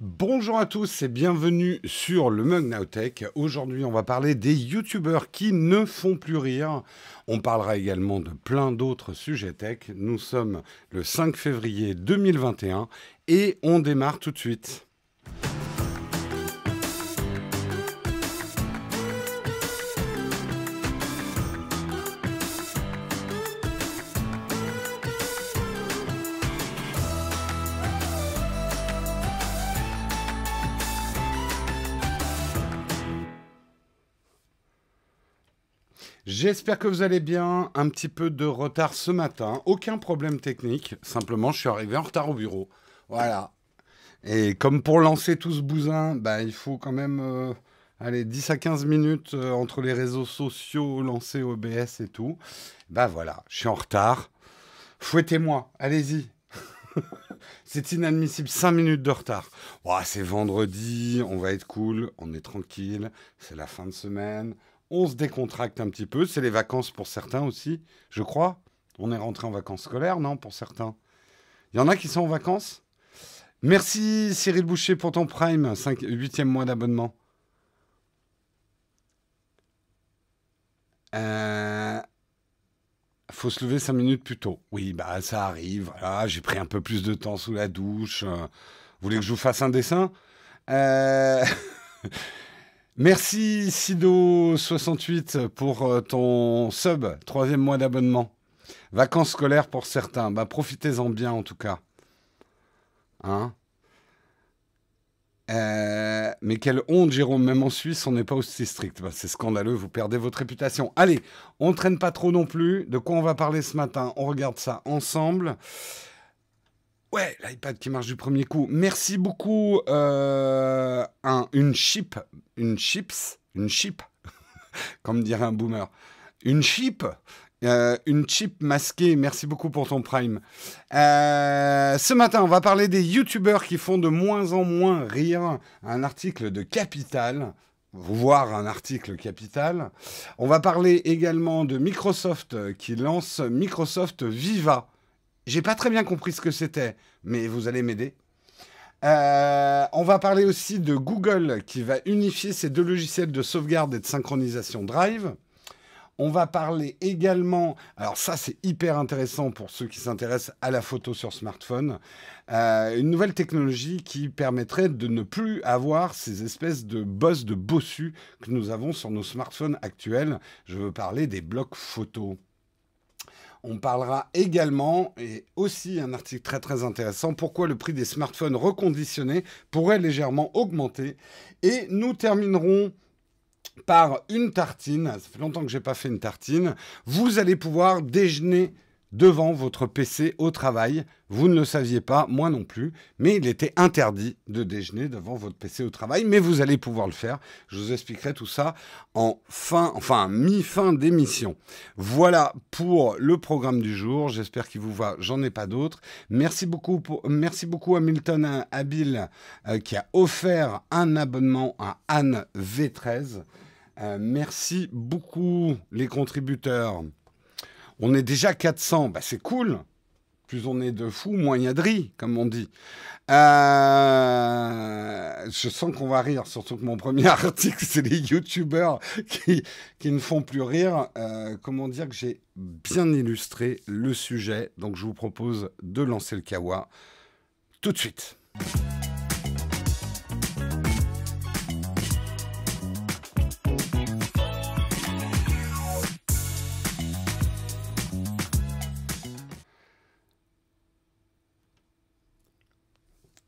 Bonjour à tous et bienvenue sur le Mug Now Tech. Aujourd'hui, on va parler des youtubeurs qui ne font plus rire. On parlera également de plein d'autres sujets tech. Nous sommes le 5 février 2021 et on démarre tout de suite. J'espère que vous allez bien. Un petit peu de retard ce matin. Aucun problème technique. Simplement, je suis arrivé en retard au bureau. Voilà. Et comme pour lancer tout ce bousin, bah, il faut quand même allez, 10 à 15 minutes entre les réseaux sociaux, lancer OBS et tout. Bah voilà, je suis en retard. Fouettez-moi, allez-y. C'est inadmissible, 5 minutes de retard. Oh, c'est vendredi, on va être cool, on est tranquille, c'est la fin de semaine. On se décontracte un petit peu. C'est les vacances pour certains aussi, je crois. On est rentré en vacances scolaires, non, pour certains. Il y en a qui sont en vacances. Merci Cyril Boucher pour ton Prime, 8e mois d'abonnement. Faut se lever 5 minutes plus tôt. Oui, bah ça arrive. Voilà, j'ai pris un peu plus de temps sous la douche. Vous voulez que je vous fasse un dessin Merci Sido68 pour ton sub, 3e mois d'abonnement. Vacances scolaires pour certains. Bah, profitez-en bien en tout cas. Hein mais quelle honte, Jérôme. Même en Suisse, on n'est pas aussi strict. Bah, c'est scandaleux, vous perdez votre réputation. Allez, on ne traîne pas trop non plus. De quoi on va parler ce matin? On regarde ça ensemble. Ouais, l'iPad qui marche du premier coup. Merci beaucoup. Une chip, comme dirait un boomer. Une chip masquée. Merci beaucoup pour ton Prime. Ce matin, on va parler des youtubeurs qui font de moins en moins rire. Un article de Capital. Voir un article Capital. On va parler également de Microsoft qui lance Microsoft Viva. J'ai pas très bien compris ce que c'était, mais vous allez m'aider. On va parler aussi de Google qui va unifier ses deux logiciels de sauvegarde et de synchronisation Drive. On va parler également, alors ça c'est hyper intéressant pour ceux qui s'intéressent à la photo sur smartphone, une nouvelle technologie qui permettrait de ne plus avoir ces espèces de bosses de bossu que nous avons sur nos smartphones actuels. Je veux parler des blocs photos. On parlera également, et aussi un article très très intéressant, pourquoi le prix des smartphones reconditionnés pourrait légèrement augmenter. Et nous terminerons par une tartine. Ça fait longtemps que je n'ai pas fait une tartine. Vous allez pouvoir déjeuner devant votre PC au travail. Vous ne le saviez pas, moi non plus, mais il était interdit de déjeuner devant votre PC au travail, mais vous allez pouvoir le faire. Je vous expliquerai tout ça en mi-fin d'émission. Voilà pour le programme du jour. J'espère qu'il vous va. J'en ai pas d'autres. Merci beaucoup à Milton Habil qui a offert un abonnement à Anne V13. Merci beaucoup les contributeurs. On est déjà 400, bah c'est cool. Plus on est de fous, moins il y a de riz, comme on dit. Je sens qu'on va rire, surtout que mon premier article, c'est les youtubeurs qui ne font plus rire. Comment dire que j'ai bien illustré le sujet. Donc je vous propose de lancer le kawa tout de suite.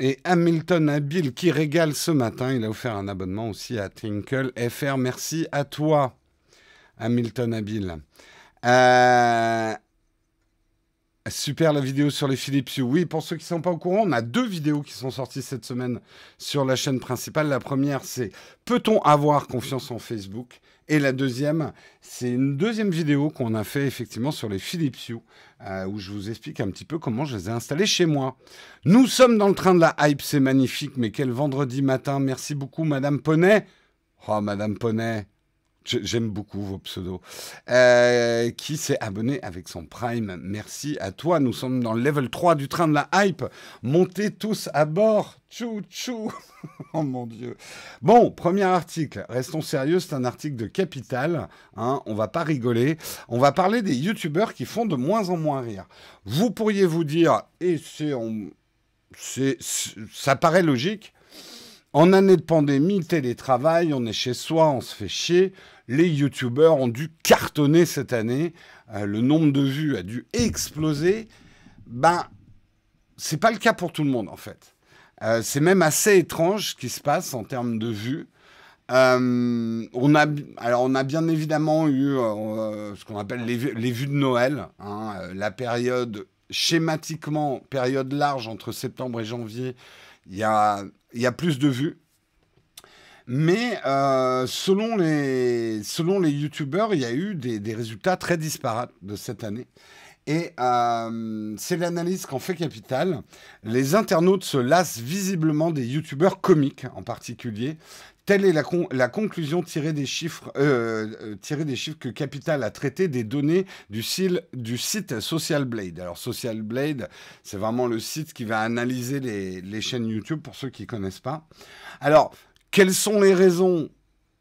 Et Hamilton Habil qui régale ce matin, il a offert un abonnement aussi à Tinkle FR. Merci à toi, Hamilton Habil. Super la vidéo sur les Philips Hue. Oui, pour ceux qui ne sont pas au courant, on a 2 vidéos qui sont sorties cette semaine sur la chaîne principale. La première, c'est peut-on avoir confiance en Facebook? Et la deuxième, c'est une deuxième vidéo qu'on a fait effectivement sur les Philips Hue, où je vous explique un petit peu comment je les ai installés chez moi. Nous sommes dans le train de la hype, c'est magnifique, mais quel vendredi matin. Merci beaucoup, Madame Poney. Oh, Madame Poney. J'aime beaucoup vos pseudos. Qui s'est abonné avec son Prime. Merci à toi. Nous sommes dans le level 3 du train de la hype. Montez tous à bord. Tchou tchou. Oh mon Dieu. Bon, premier article. Restons sérieux, c'est un article de Capital. Hein, on va pas rigoler. On va parler des youtubeurs qui font de moins en moins rire. Vous pourriez vous dire, et ça paraît logique, en année de pandémie, télétravail, on est chez soi, on se fait chier. Les youtubeurs ont dû cartonner cette année. Le nombre de vues a dû exploser. Ben, c'est pas le cas pour tout le monde en fait. C'est même assez étrange ce qui se passe en termes de vues. On a bien évidemment eu ce qu'on appelle les vues de Noël, hein, la période, schématiquement, période large entre septembre et janvier, il y a plus de vues. Mais selon les youtubeurs, il y a eu des résultats très disparates de cette année. Et c'est l'analyse qu'en fait Capital. Les internautes se lassent visiblement des youtubeurs comiques en particulier. Telle est la conclusion tirée des chiffres que Capital a traité des données du site Social Blade. Alors Social Blade, c'est vraiment le site qui va analyser les chaînes YouTube pour ceux qui ne connaissent pas. Alors, quelles sont les raisons ?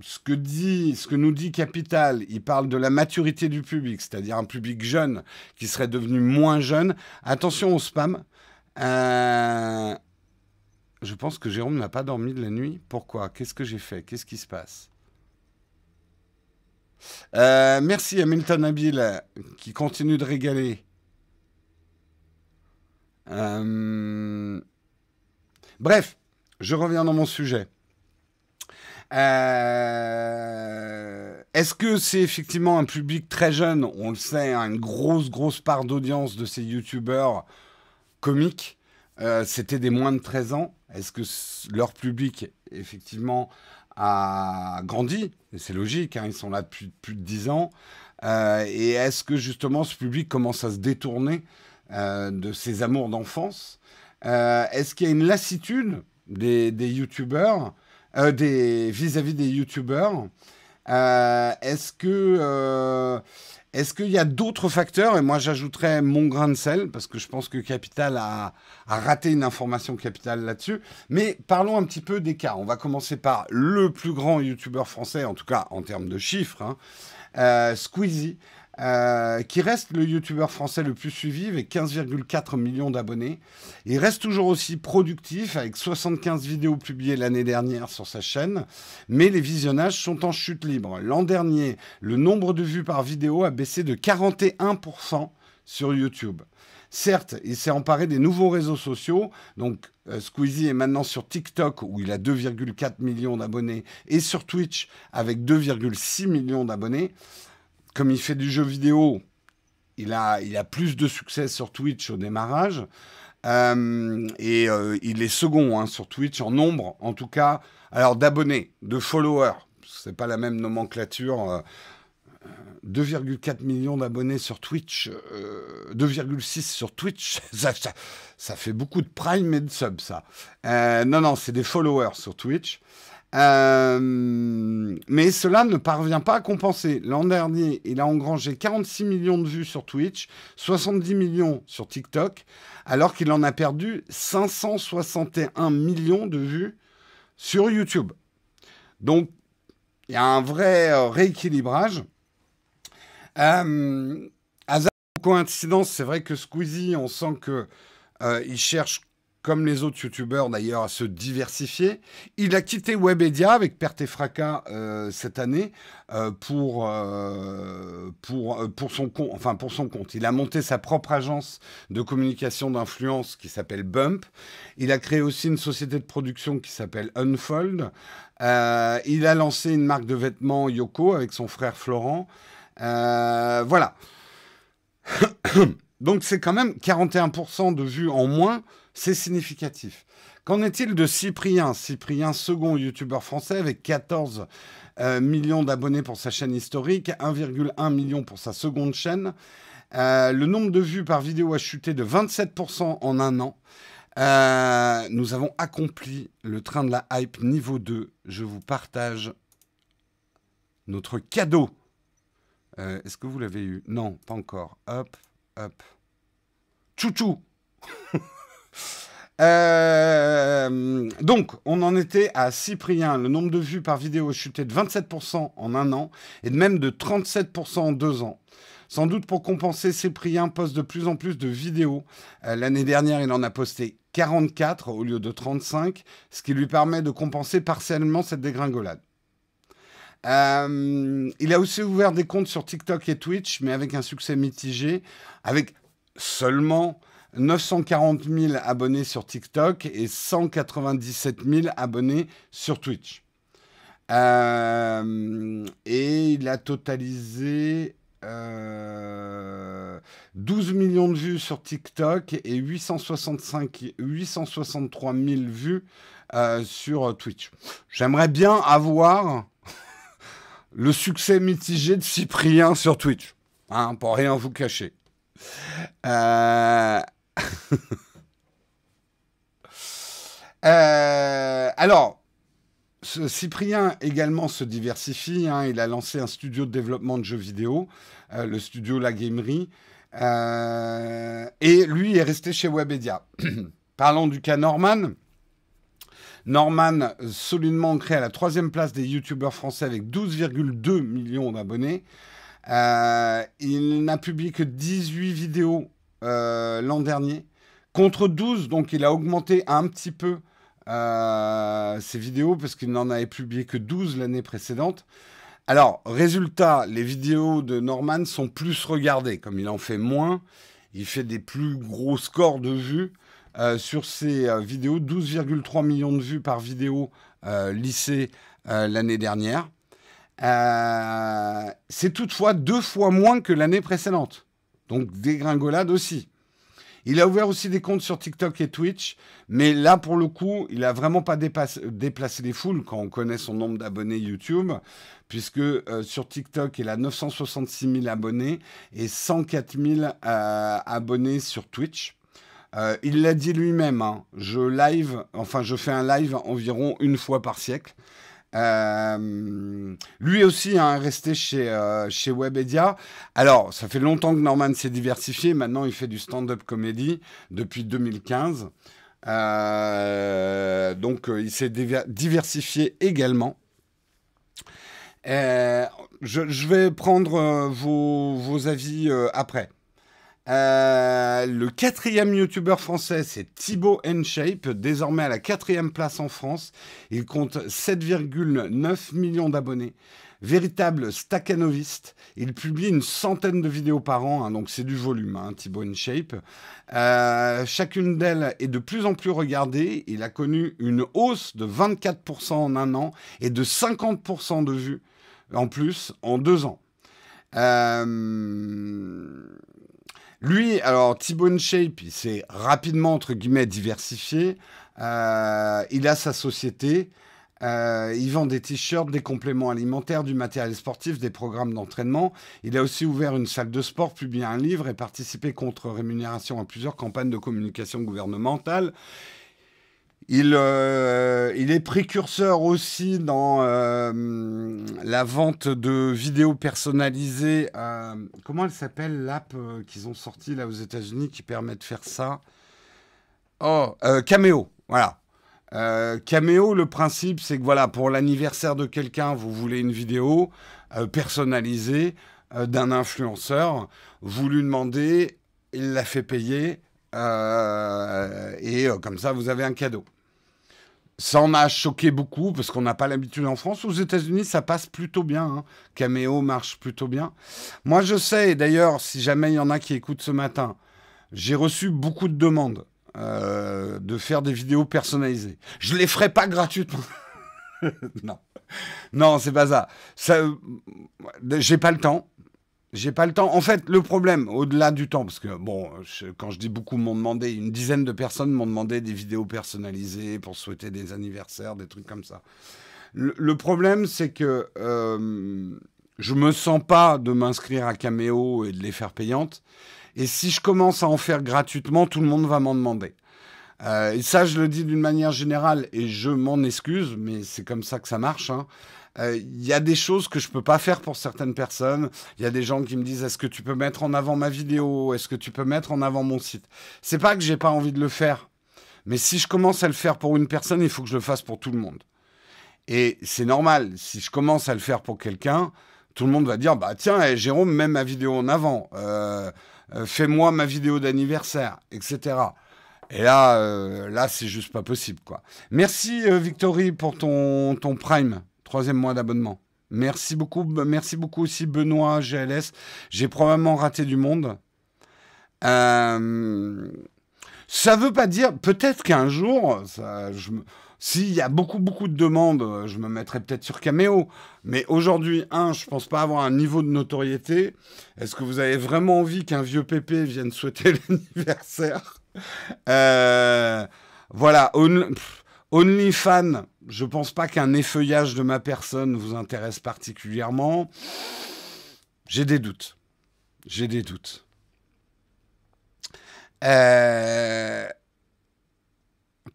Ce que nous dit Capital, il parle de la maturité du public, c'est-à-dire un public jeune qui serait devenu moins jeune. Attention au spam. Je pense que Jérôme n'a pas dormi de la nuit. Pourquoi ? Qu'est-ce que j'ai fait ? Qu'est-ce qui se passe ? Merci à Milton Abil qui continue de régaler. Bref, je reviens dans mon sujet. Est-ce que c'est effectivement un public très jeune ? On le sait, hein, une grosse part d'audience de ces youtubeurs comiques, c'était des moins de 13 ans. Est-ce que leur public, effectivement, a grandi ? Et c'est logique, hein, ils sont là depuis plus de 10 ans. Et est-ce que, justement, ce public commence à se détourner de ses amours d'enfance ? Est-ce qu'il y a une lassitude des youtubeurs vis-à-vis des youtubeurs? Est-ce qu'il y a d'autres facteurs? Et moi, j'ajouterais mon grain de sel, parce que je pense que Capital a raté une information capitale là-dessus. Mais parlons un petit peu des cas. On va commencer par le plus grand youtubeur français, en tout cas en termes de chiffres, hein, Squeezie, qui reste le youtubeur français le plus suivi avec 15,4 millions d'abonnés. Il reste toujours aussi productif avec 75 vidéos publiées l'année dernière sur sa chaîne, mais les visionnages sont en chute libre. L'an dernier, le nombre de vues par vidéo a baissé de 41% sur YouTube. Certes, il s'est emparé des nouveaux réseaux sociaux, donc Squeezie est maintenant sur TikTok où il a 2,4 millions d'abonnés et sur Twitch avec 2,6 millions d'abonnés. Comme il fait du jeu vidéo, il a plus de succès sur Twitch au démarrage. Il est second hein, sur Twitch en nombre, en tout cas, alors d'abonnés, de followers. C'est pas la même nomenclature. 2,4 millions d'abonnés sur Twitch, 2,6 sur Twitch, ça fait beaucoup de Prime et de subs, ça. Non, c'est des followers sur Twitch. Mais cela ne parvient pas à compenser. L'an dernier, il a engrangé 46 millions de vues sur Twitch, 70 millions sur TikTok, alors qu'il en a perdu 561 millions de vues sur YouTube. Donc, il y a un vrai rééquilibrage. Hasard ou coïncidence, c'est vrai que Squeezie, on sent que il cherche, comme les autres youtubeurs d'ailleurs, à se diversifier. Il a quitté Webedia avec perte et fracas cette année pour son compte. Il a monté sa propre agence de communication d'influence qui s'appelle Bump. Il a créé aussi une société de production qui s'appelle Unfold. Il a lancé une marque de vêtements Yoko avec son frère Florent. Voilà. Donc c'est quand même 41% de vues en moins, c'est significatif. Qu'en est-il de Cyprien ? Cyprien, second youtubeur français avec 14 millions d'abonnés pour sa chaîne historique, 1,1 million pour sa seconde chaîne. Le nombre de vues par vidéo a chuté de 27% en un an. Nous avons accompli le train de la hype niveau 2. Je vous partage notre cadeau. Est-ce que vous l'avez eu? Non, pas encore. Hop, hop. Tchou-tchou. Donc, on en était à Cyprien. Le nombre de vues par vidéo a chuté de 27% en un an et de même de 37% en 2 ans. Sans doute pour compenser, Cyprien poste de plus en plus de vidéos. L'année dernière, il en a posté 44 au lieu de 35, ce qui lui permet de compenser partiellement cette dégringolade. Il a aussi ouvert des comptes sur TikTok et Twitch, mais avec un succès mitigé, avec seulement 940 000 abonnés sur TikTok et 197 000 abonnés sur Twitch. Et il a totalisé 12 millions de vues sur TikTok et 863 000 vues sur Twitch. J'aimerais bien avoir le succès mitigé de Cyprien sur Twitch, hein, pour rien vous cacher. Alors, Cyprien également se diversifie, hein, il a lancé un studio de développement de jeux vidéo, le studio La Gamerie, et lui est resté chez Webedia. Parlons du cas Norman. Norman, solidement ancré à la 3e place des youtubeurs français avec 12,2 millions d'abonnés. Il n'a publié que 18 vidéos l'an dernier, contre 12, donc il a augmenté un petit peu ses vidéos, parce qu'il n'en avait publié que 12 l'année précédente. Alors, résultat, les vidéos de Norman sont plus regardées. Comme il en fait moins, il fait des plus gros scores de vues sur ses vidéos. 12,3 millions de vues par vidéo lissée l'année dernière. C'est toutefois 2 fois moins que l'année précédente. Donc, dégringolade aussi. Il a ouvert aussi des comptes sur TikTok et Twitch, mais là, pour le coup, il n'a vraiment pas déplacé les foules quand on connaît son nombre d'abonnés YouTube, puisque sur TikTok, il a 966 000 abonnés et 104 000 abonnés sur Twitch. Il l'a dit lui-même, hein, je fais un live environ 1 fois par siècle. Lui aussi est resté chez Webedia. Alors, ça fait longtemps que Norman s'est diversifié. Maintenant, il fait du stand-up comedy depuis 2015. Donc, il s'est diversifié également. Je vais prendre vos avis après. Le 4e youtubeur français, c'est Thibaut InShape, désormais à la 4e place en France. Il compte 7,9 millions d'abonnés. Véritable stakhanoviste, il publie une centaine de vidéos par an, hein, donc c'est du volume, hein, Thibaut InShape. Chacune d'elles est de plus en plus regardée. Il a connu une hausse de 24% en un an et de 50% de vues en plus en 2 ans. Lui, alors Thibaut InShape, il s'est rapidement, entre guillemets, diversifié. Il a sa société. Il vend des t-shirts, des compléments alimentaires, du matériel sportif, des programmes d'entraînement. Il a aussi ouvert une salle de sport, publié un livre et participé contre rémunération à plusieurs campagnes de communication gouvernementale. Il est précurseur aussi dans la vente de vidéos personnalisées. Comment elle s'appelle, l'app qu'ils ont sortie là aux États-Unis qui permet de faire ça? Oh, Cameo, voilà. Cameo, le principe, c'est que voilà, pour l'anniversaire de quelqu'un, vous voulez une vidéo personnalisée d'un influenceur. Vous lui demandez, il la fait payer et comme ça, vous avez un cadeau. Ça en a choqué beaucoup parce qu'on n'a pas l'habitude en France. Aux États-Unis, ça passe plutôt bien, hein. Cameo marche plutôt bien. Moi, je sais, et d'ailleurs, si jamais il y en a qui écoutent ce matin, j'ai reçu beaucoup de demandes de faire des vidéos personnalisées. Je les ferai pas gratuitement. Non, non, c'est pas ça. J'ai pas le temps. J'ai pas le temps. En fait, le problème, au-delà du temps, parce que, bon, quand je dis beaucoup m'ont demandé, une dizaine de personnes m'ont demandé des vidéos personnalisées pour souhaiter des anniversaires, des trucs comme ça. Le problème, c'est que je me sens pas de m'inscrire à Cameo et de les faire payantes. Et si je commence à en faire gratuitement, tout le monde va m'en demander. Et ça, je le dis d'une manière générale, et je m'en excuse, mais c'est comme ça que ça marche, hein. Il y a des choses que je peux pas faire pour certaines personnes. Il y a des gens qui me disent, est-ce que tu peux mettre en avant ma vidéo? Est-ce que tu peux mettre en avant mon site? C'est pas que j'ai pas envie de le faire. Mais si je commence à le faire pour une personne, il faut que je le fasse pour tout le monde. Et c'est normal. Si je commence à le faire pour quelqu'un, tout le monde va dire, bah tiens, Jérôme, mets ma vidéo en avant. Fais-moi ma vidéo d'anniversaire, etc. Et là, c'est juste pas possible, quoi. Merci, Victory, pour ton Prime, 3e mois d'abonnement. Merci beaucoup aussi, Benoît, GLS. J'ai probablement raté du monde. Ça veut pas dire, peut-être qu'un jour, s'il y a beaucoup de demandes, je me mettrai peut-être sur Cameo. Mais aujourd'hui, je pense pas avoir un niveau de notoriété. Est-ce que vous avez vraiment envie qu'un vieux pépé vienne souhaiter l'anniversaire? Voilà, OnlyFans, je pense pas qu'un effeuillage de ma personne vous intéresse particulièrement. J'ai des doutes.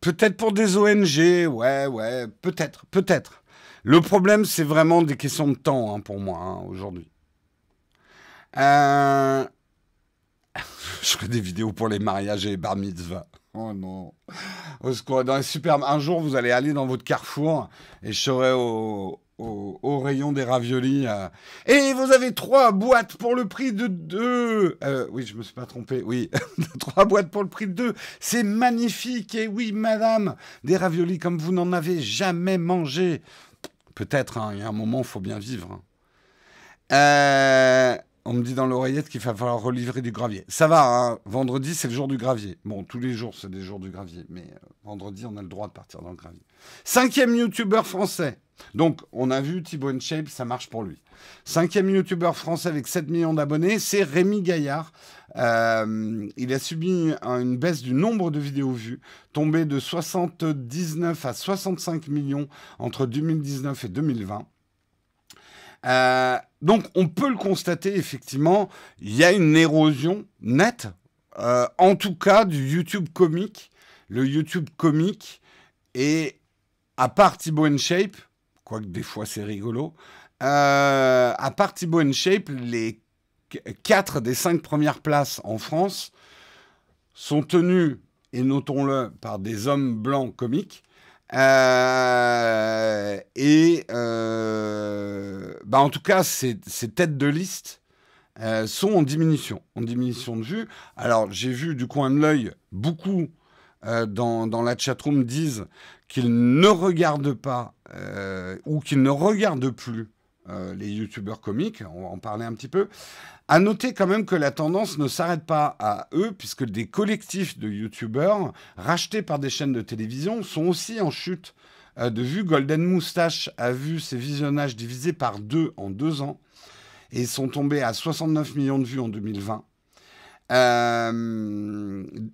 Peut-être pour des ONG, ouais, peut-être. Le problème, c'est vraiment des questions de temps pour moi aujourd'hui. Je ferai des vidéos pour les mariages et les bar mitzvahs. Oh non. Dans les un jour, vous allez aller dans votre Carrefour et je serai au rayon des raviolis. Et vous avez 3 boîtes pour le prix de 2. Oui, je me suis pas trompé. Oui, 3 boîtes pour le prix de 2. C'est magnifique. Et oui, madame, des raviolis comme vous n'en avez jamais mangé. Peut-être, il y a un moment, il faut bien vivre. On me dit dans l'oreillette qu'il va falloir relivrer du gravier. Ça va, vendredi, c'est le jour du gravier. Bon, tous les jours, c'est des jours du gravier. Mais vendredi, on a le droit de partir dans le gravier. 5e youtubeur français. Donc, on a vu Thibaut InShape, ça marche pour lui. 5e youtubeur français avec 7 millions d'abonnés, c'est Rémi Gaillard. Il a subi une baisse du nombre de vidéos vues, tombé de 79 à 65 millions entre 2019 et 2020. Donc, on peut le constater, effectivement, il y a une érosion nette, en tout cas du YouTube comique. Le YouTube comique est, à part Thibaut InShape, quoique des fois c'est rigolo, à part Thibaut InShape, les 4 des 5 premières places en France sont tenues, et notons-le, par des hommes blancs comiques. En tout cas, ces têtes de liste sont en diminution de vues. Alors, j'ai vu du coin de l'œil beaucoup dans la chatroom disent qu'ils ne regardent pas ou qu'ils ne regardent plus les youtubeurs comiques. On va en parler un petit peu. À noter quand même que la tendance ne s'arrête pas à eux, puisque des collectifs de youtubeurs rachetés par des chaînes de télévision sont aussi en chute de vues. Golden Moustache a vu ses visionnages divisés par 2 en 2 ans et ils sont tombés à 69 millions de vues en 2020.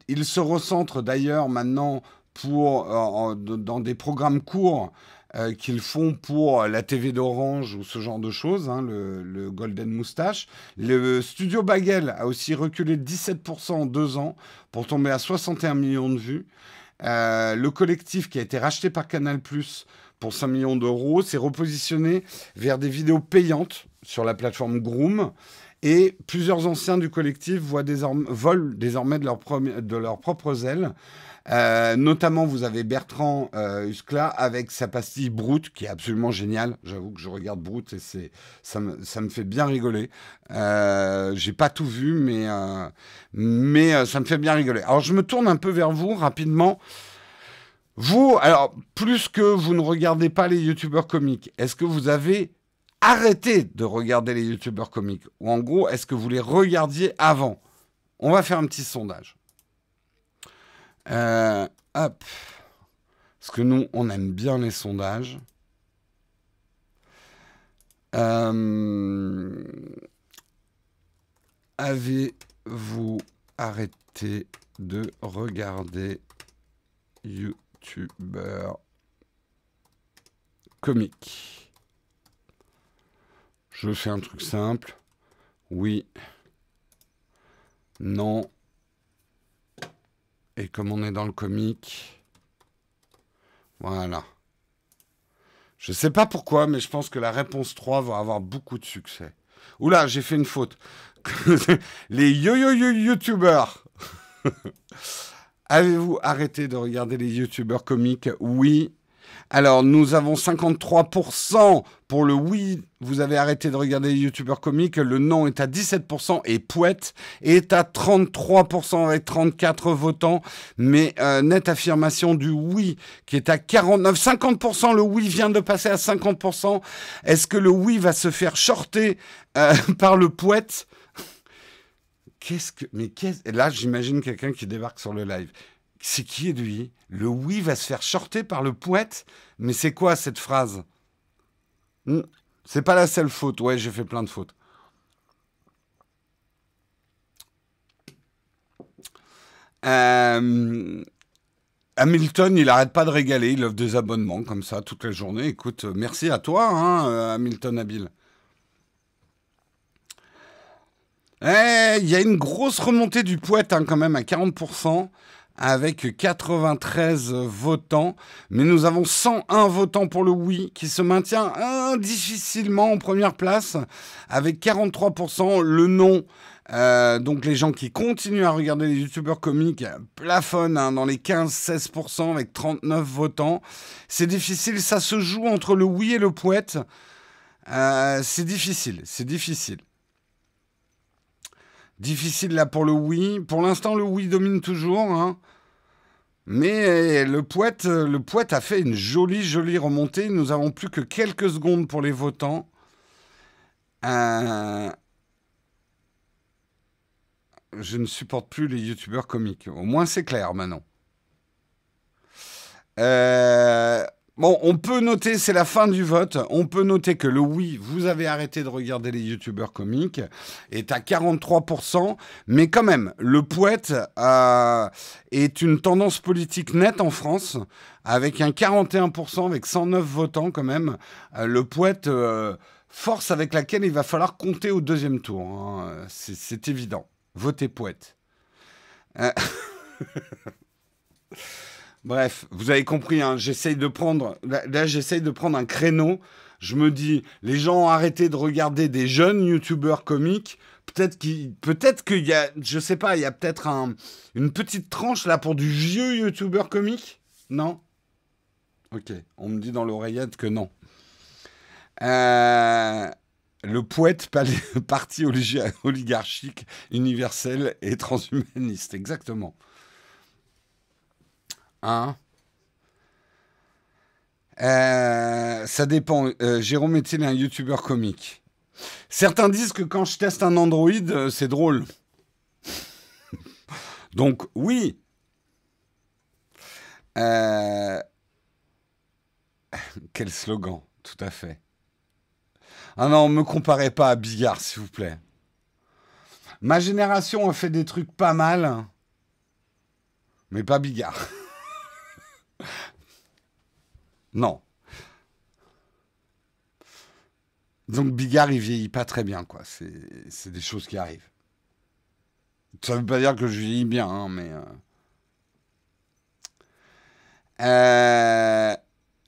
Ils se recentrent d'ailleurs maintenant dans des programmes courts qu'ils font pour la TV d'Orange ou ce genre de choses, le Golden Moustache. Le Studio Bagel a aussi reculé de 17% en 2 ans pour tomber à 61 millions de vues. Le collectif qui a été racheté par Canal+ pour 5 millions d'euros s'est repositionné vers des vidéos payantes sur la plateforme Groom. Et plusieurs anciens du collectif volent désormais de leurs propres ailes. Notamment, vous avez Bertrand Huskla avec sa pastille Brut, qui est absolument géniale. J'avoue que je regarde Brut et ça me fait bien rigoler. J'ai pas tout vu, mais ça me fait bien rigoler. Alors, je me tourne un peu vers vous rapidement. Vous, alors, plus que vous ne regardez pas les youtubeurs comiques, est-ce que vous avez arrêté de regarder les youtubeurs comiques? Ou en gros, est-ce que vous les regardiez avant? On va faire un petit sondage. Hop. Parce que nous, on aime bien les sondages. Avez-vous arrêté de regarder youtubeurs comiques? Je fais un truc simple. Oui. Non. Et comme on est dans le comique, voilà. Je sais pas pourquoi, mais je pense que la réponse 3 va avoir beaucoup de succès. Oula, j'ai fait une faute. Les youtubeurs. Avez-vous arrêté de regarder les youtubeurs comiques? Oui. Alors, nous avons 53% pour le oui. Vous avez arrêté de regarder les youtubeurs comiques. Le non est à 17% et Pouette est à 33% avec 34 votants. Mais nette affirmation du oui qui est à 49. 50%, le oui vient de passer à 50%. Est-ce que le oui va se faire shorter par le Pouette? Là, j'imagine quelqu'un qui débarque sur le live. C'est qui est lui? Le oui va se faire shorter par le Pouette? Mais c'est quoi cette phrase? C'est pas la seule faute. Ouais, j'ai fait plein de fautes. Hamilton, il arrête pas de régaler. Il offre des abonnements comme ça toute la journée. Écoute, merci à toi, hein, Hamilton Habile. Il y a une grosse remontée du Pouette quand même à 40%. Avec 93 votants, mais nous avons 101 votants pour le oui, qui se maintient difficilement en première place, avec 43%. Le non, donc les gens qui continuent à regarder les youtubeurs comiques plafonnent dans les 15-16% avec 39 votants. C'est difficile, ça se joue entre le oui et le Pouette. C'est difficile. Difficile là pour le oui. Pour l'instant, le oui domine toujours, hein. Mais le Pouette a fait une jolie remontée. Nous avons plus que quelques secondes pour les votants. Je ne supporte plus les youtubeurs comiques. Au moins, c'est clair maintenant. Bon, on peut noter, c'est la fin du vote, on peut noter que le oui, vous avez arrêté de regarder les youtubeurs comiques, est à 43%, mais quand même, le Pouette est une tendance politique nette en France, avec un 41%, avec 109 votants quand même. Le Pouette, force avec laquelle il va falloir compter au deuxième tour, hein. C'est évident. Votez Pouette. Bref, vous avez compris, hein, j'essaye de prendre un créneau. Je me dis, les gens ont arrêté de regarder des jeunes youtubeurs comiques. Peut-être qu'il y a, je sais pas, il y a peut-être une petite tranche là pour du vieux youtubeur comique. Non? Ok, on me dit dans l'oreillette que non. Le Pouette, parti oligarchique, universel et transhumaniste, exactement. Hein? Ça dépend. Jérôme est-il un youtubeur comique? Certains disent que quand je teste un Android, c'est drôle. Donc, oui. Quel slogan, tout à fait. Ah non, me comparez pas à Bigard, s'il vous plaît. Ma génération a fait des trucs pas mal, mais pas Bigard. Non. Donc Bigard, il vieillit pas très bien, quoi. C'est des choses qui arrivent. Ça veut pas dire que je vieillis bien, hein, mais...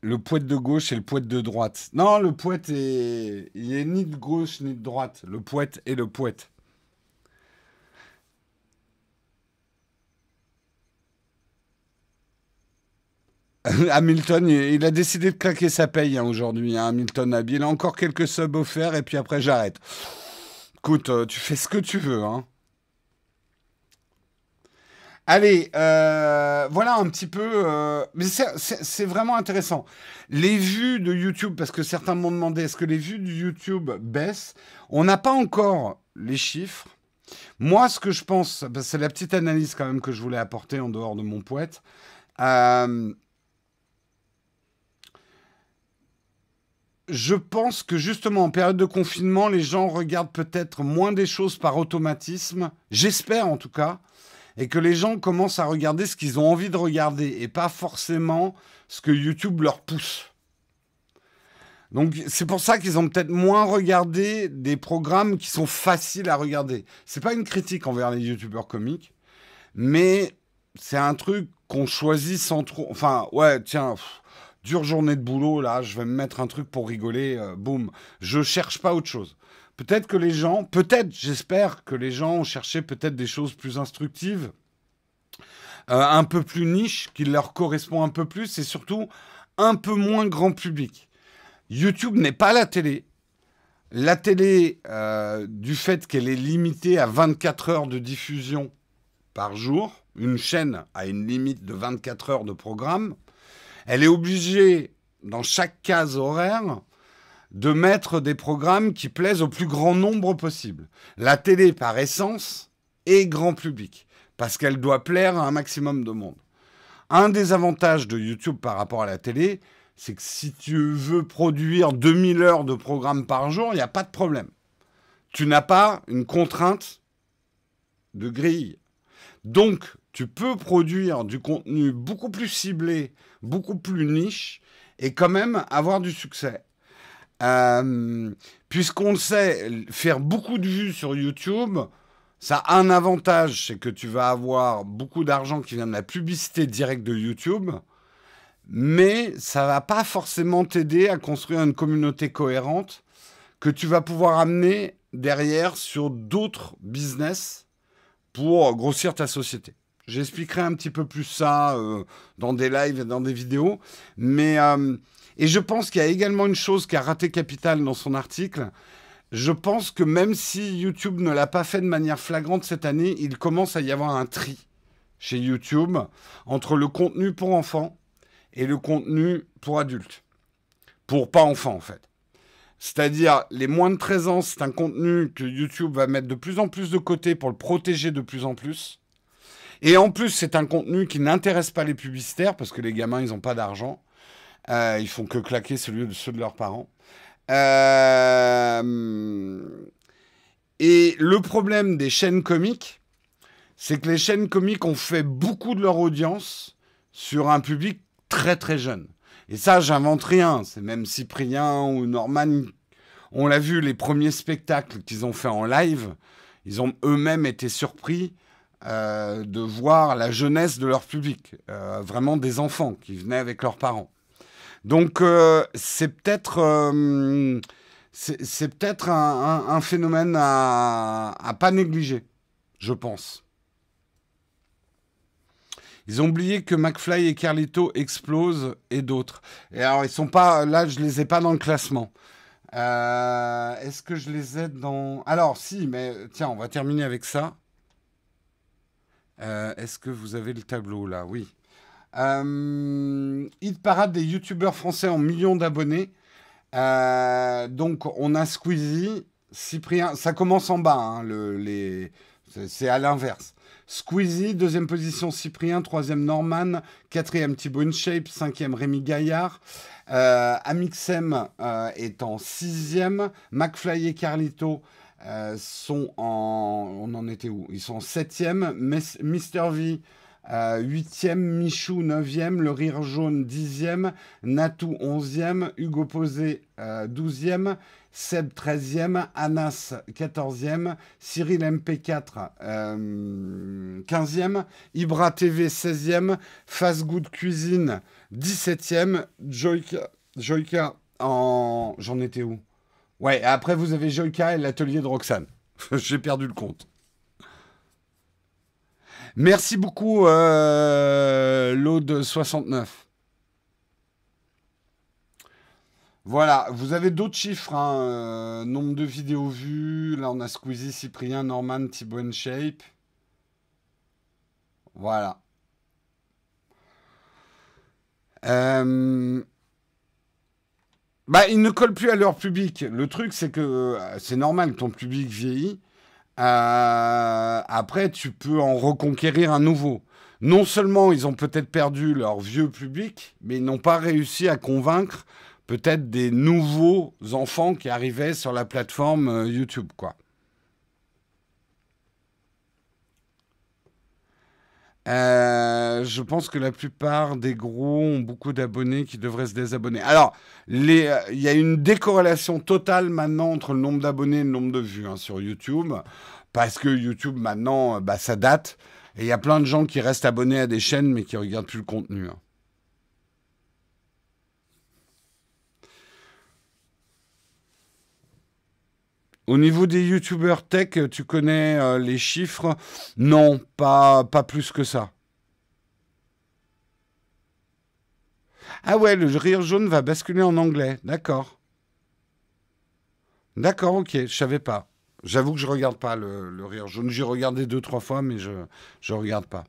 Le Pouette de gauche et le Pouette de droite. Non, le Pouette est... Il est ni de gauche ni de droite. Le Pouette est le Pouette. Hamilton, il a décidé de claquer sa paye aujourd'hui, hein, Hamilton Habile. Il a encore quelques subs offerts et puis après j'arrête. Écoute, tu fais ce que tu veux, hein. Allez, voilà un petit peu... mais c'est vraiment intéressant. Les vues de YouTube, parce que certains m'ont demandé, est-ce que les vues de YouTube baissent? On n'a pas encore les chiffres. Moi, ce que je pense, c'est la petite analyse quand même que je voulais apporter en dehors de mon Pouette. Je pense que justement en période de confinement, les gens regardent peut-être moins des choses par automatisme, j'espère en tout cas, et que les gens commencent à regarder ce qu'ils ont envie de regarder et pas forcément ce que YouTube leur pousse. Donc c'est pour ça qu'ils ont peut-être moins regardé des programmes qui sont faciles à regarder. C'est pas une critique envers les youtubeurs comiques, mais c'est un truc qu'on choisit sans trop... Enfin, ouais, tiens... dure journée de boulot, là, je vais me mettre un truc pour rigoler, boum. Je cherche pas autre chose. Peut-être que les gens, peut-être, j'espère que les gens ont cherché peut-être des choses plus instructives, un peu plus niche, qui leur correspond un peu plus, et surtout un peu moins grand public. YouTube n'est pas la télé. La télé, du fait qu'elle est limitée à 24 heures de diffusion par jour, une chaîne a une limite de 24 heures de programme, elle est obligée, dans chaque case horaire, de mettre des programmes qui plaisent au plus grand nombre possible. La télé, par essence, est grand public, parce qu'elle doit plaire à un maximum de monde. Un des avantages de YouTube par rapport à la télé, c'est que si tu veux produire 2000 heures de programme par jour, il n'y a pas de problème. Tu n'as pas une contrainte de grille. Donc, tu peux produire du contenu beaucoup plus ciblé, beaucoup plus niche, et quand même avoir du succès. Puisqu'on le sait, faire beaucoup de vues sur YouTube, ça a un avantage, c'est que tu vas avoir beaucoup d'argent qui vient de la publicité directe de YouTube, mais ça ne va pas forcément t'aider à construire une communauté cohérente que tu vas pouvoir amener derrière sur d'autres business pour grossir ta société. J'expliquerai un petit peu plus ça dans des lives et dans des vidéos, mais et je pense qu'il y a également une chose qu'a raté Capital dans son article. Je pense que même si YouTube ne l'a pas fait de manière flagrante cette année, il commence à y avoir un tri chez YouTube entre le contenu pour enfants et le contenu pour adultes. Pour pas enfants, en fait. C'est-à-dire, les moins de 13 ans, c'est un contenu que YouTube va mettre de plus en plus de côté pour le protéger de plus en plus. Et en plus, c'est un contenu qui n'intéresse pas les publicitaires, parce que les gamins, ils n'ont pas d'argent. Ils font que claquer ceux de leurs parents. Et le problème des chaînes comiques, c'est que les chaînes comiques ont fait beaucoup de leur audience sur un public très très jeune. Et ça, j'invente rien. C'est même Cyprien ou Norman, on l'a vu, les premiers spectacles qu'ils ont fait en live, ils ont eux-mêmes été surpris de voir la jeunesse de leur public. Vraiment des enfants qui venaient avec leurs parents. Donc, c'est peut-être un phénomène à pas négliger, je pense. Ils ont oublié que McFly et Carlito explosent et d'autres. Et alors, ils sont pas... Là, je les ai pas dans le classement. Est-ce que je les ai dans... Alors, si, mais tiens, on va terminer avec ça. Est-ce que vous avez le tableau, là? Oui. Hit parade des youtubeurs français en millions d'abonnés. Donc, on a Squeezie, Cyprien... Ça commence en bas, hein, c'est à l'inverse. Squeezie, deuxième position Cyprien, troisième Norman, quatrième Thibaut InShape, cinquième Rémi Gaillard, Amixem est en sixième, McFly et Carlito sont en... On en était où? Ils sont en septième, Mr V huitième, Michou neuvième, Le Rire Jaune dixième, Natou onzième, Hugo Posé douzième, Seb 13e, Anas 14e, Cyril MP4 15e, Ibra TV 16e, Fast Good Cuisine 17e, Joyka en... J'en étais où? Ouais, après vous avez Joyka et l'atelier de Roxane. J'ai perdu le compte. Merci beaucoup, L'Aude 69. Voilà, vous avez d'autres chiffres, hein, nombre de vidéos vues. Là, on a Squeezie, Cyprien, Norman, Thibaut InShape. Voilà. Bah, ils ne collent plus à leur public. Le truc, c'est que c'est normal que ton public vieillit. Après, tu peux en reconquérir un nouveau. Non seulement ils ont peut-être perdu leur vieux public, mais ils n'ont pas réussi à convaincre peut-être des nouveaux enfants qui arrivaient sur la plateforme YouTube, quoi. Je pense que la plupart des gros ont beaucoup d'abonnés qui devraient se désabonner. Alors, il y a une décorrélation totale maintenant entre le nombre d'abonnés et le nombre de vues, hein, sur YouTube, parce que YouTube maintenant, ça date, et il y a plein de gens qui restent abonnés à des chaînes mais qui regardent plus le contenu, hein. Au niveau des youtubeurs tech, tu connais les chiffres? Non, pas plus que ça. Ah ouais, le rire jaune va basculer en anglais. D'accord. D'accord, ok, je savais pas. J'avoue que je regarde pas le rire jaune. J'ai regardé deux, trois fois, mais je regarde pas.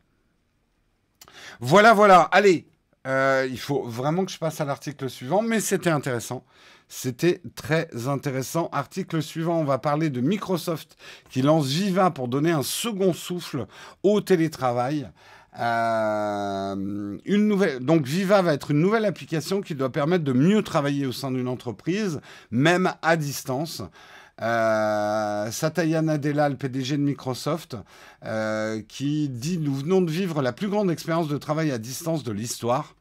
Voilà, voilà. Allez, il faut vraiment que je passe à l'article suivant, mais c'était intéressant. C'était très intéressant. Article suivant, on va parler de Microsoft qui lance Viva pour donner un second souffle au télétravail. Donc Viva va être une nouvelle application qui doit permettre de mieux travailler au sein d'une entreprise, même à distance. Satya Nadella, le PDG de Microsoft, qui dit: nous venons de vivre la plus grande expérience de travail à distance de l'histoire.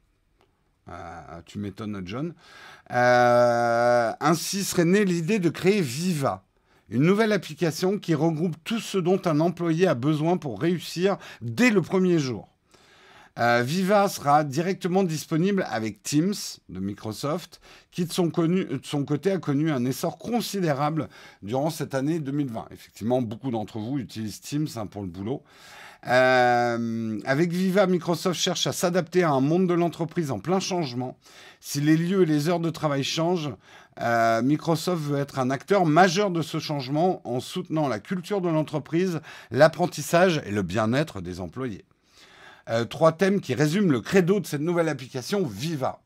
Tu m'étonnes, John. Ainsi serait née l'idée de créer Viva, une nouvelle application qui regroupe tout ce dont un employé a besoin pour réussir dès le premier jour. Viva sera directement disponible avec Teams de Microsoft, qui de son côté a connu un essor considérable durant cette année 2020. Effectivement, beaucoup d'entre vous utilisent Teams pour le boulot. Avec Viva, Microsoft cherche à s'adapter à un monde de l'entreprise en plein changement. Si les lieux et les heures de travail changent, Microsoft veut être un acteur majeur de ce changement en soutenant la culture de l'entreprise, l'apprentissage et le bien-être des employés. Trois thèmes qui résument le credo de cette nouvelle application Viva.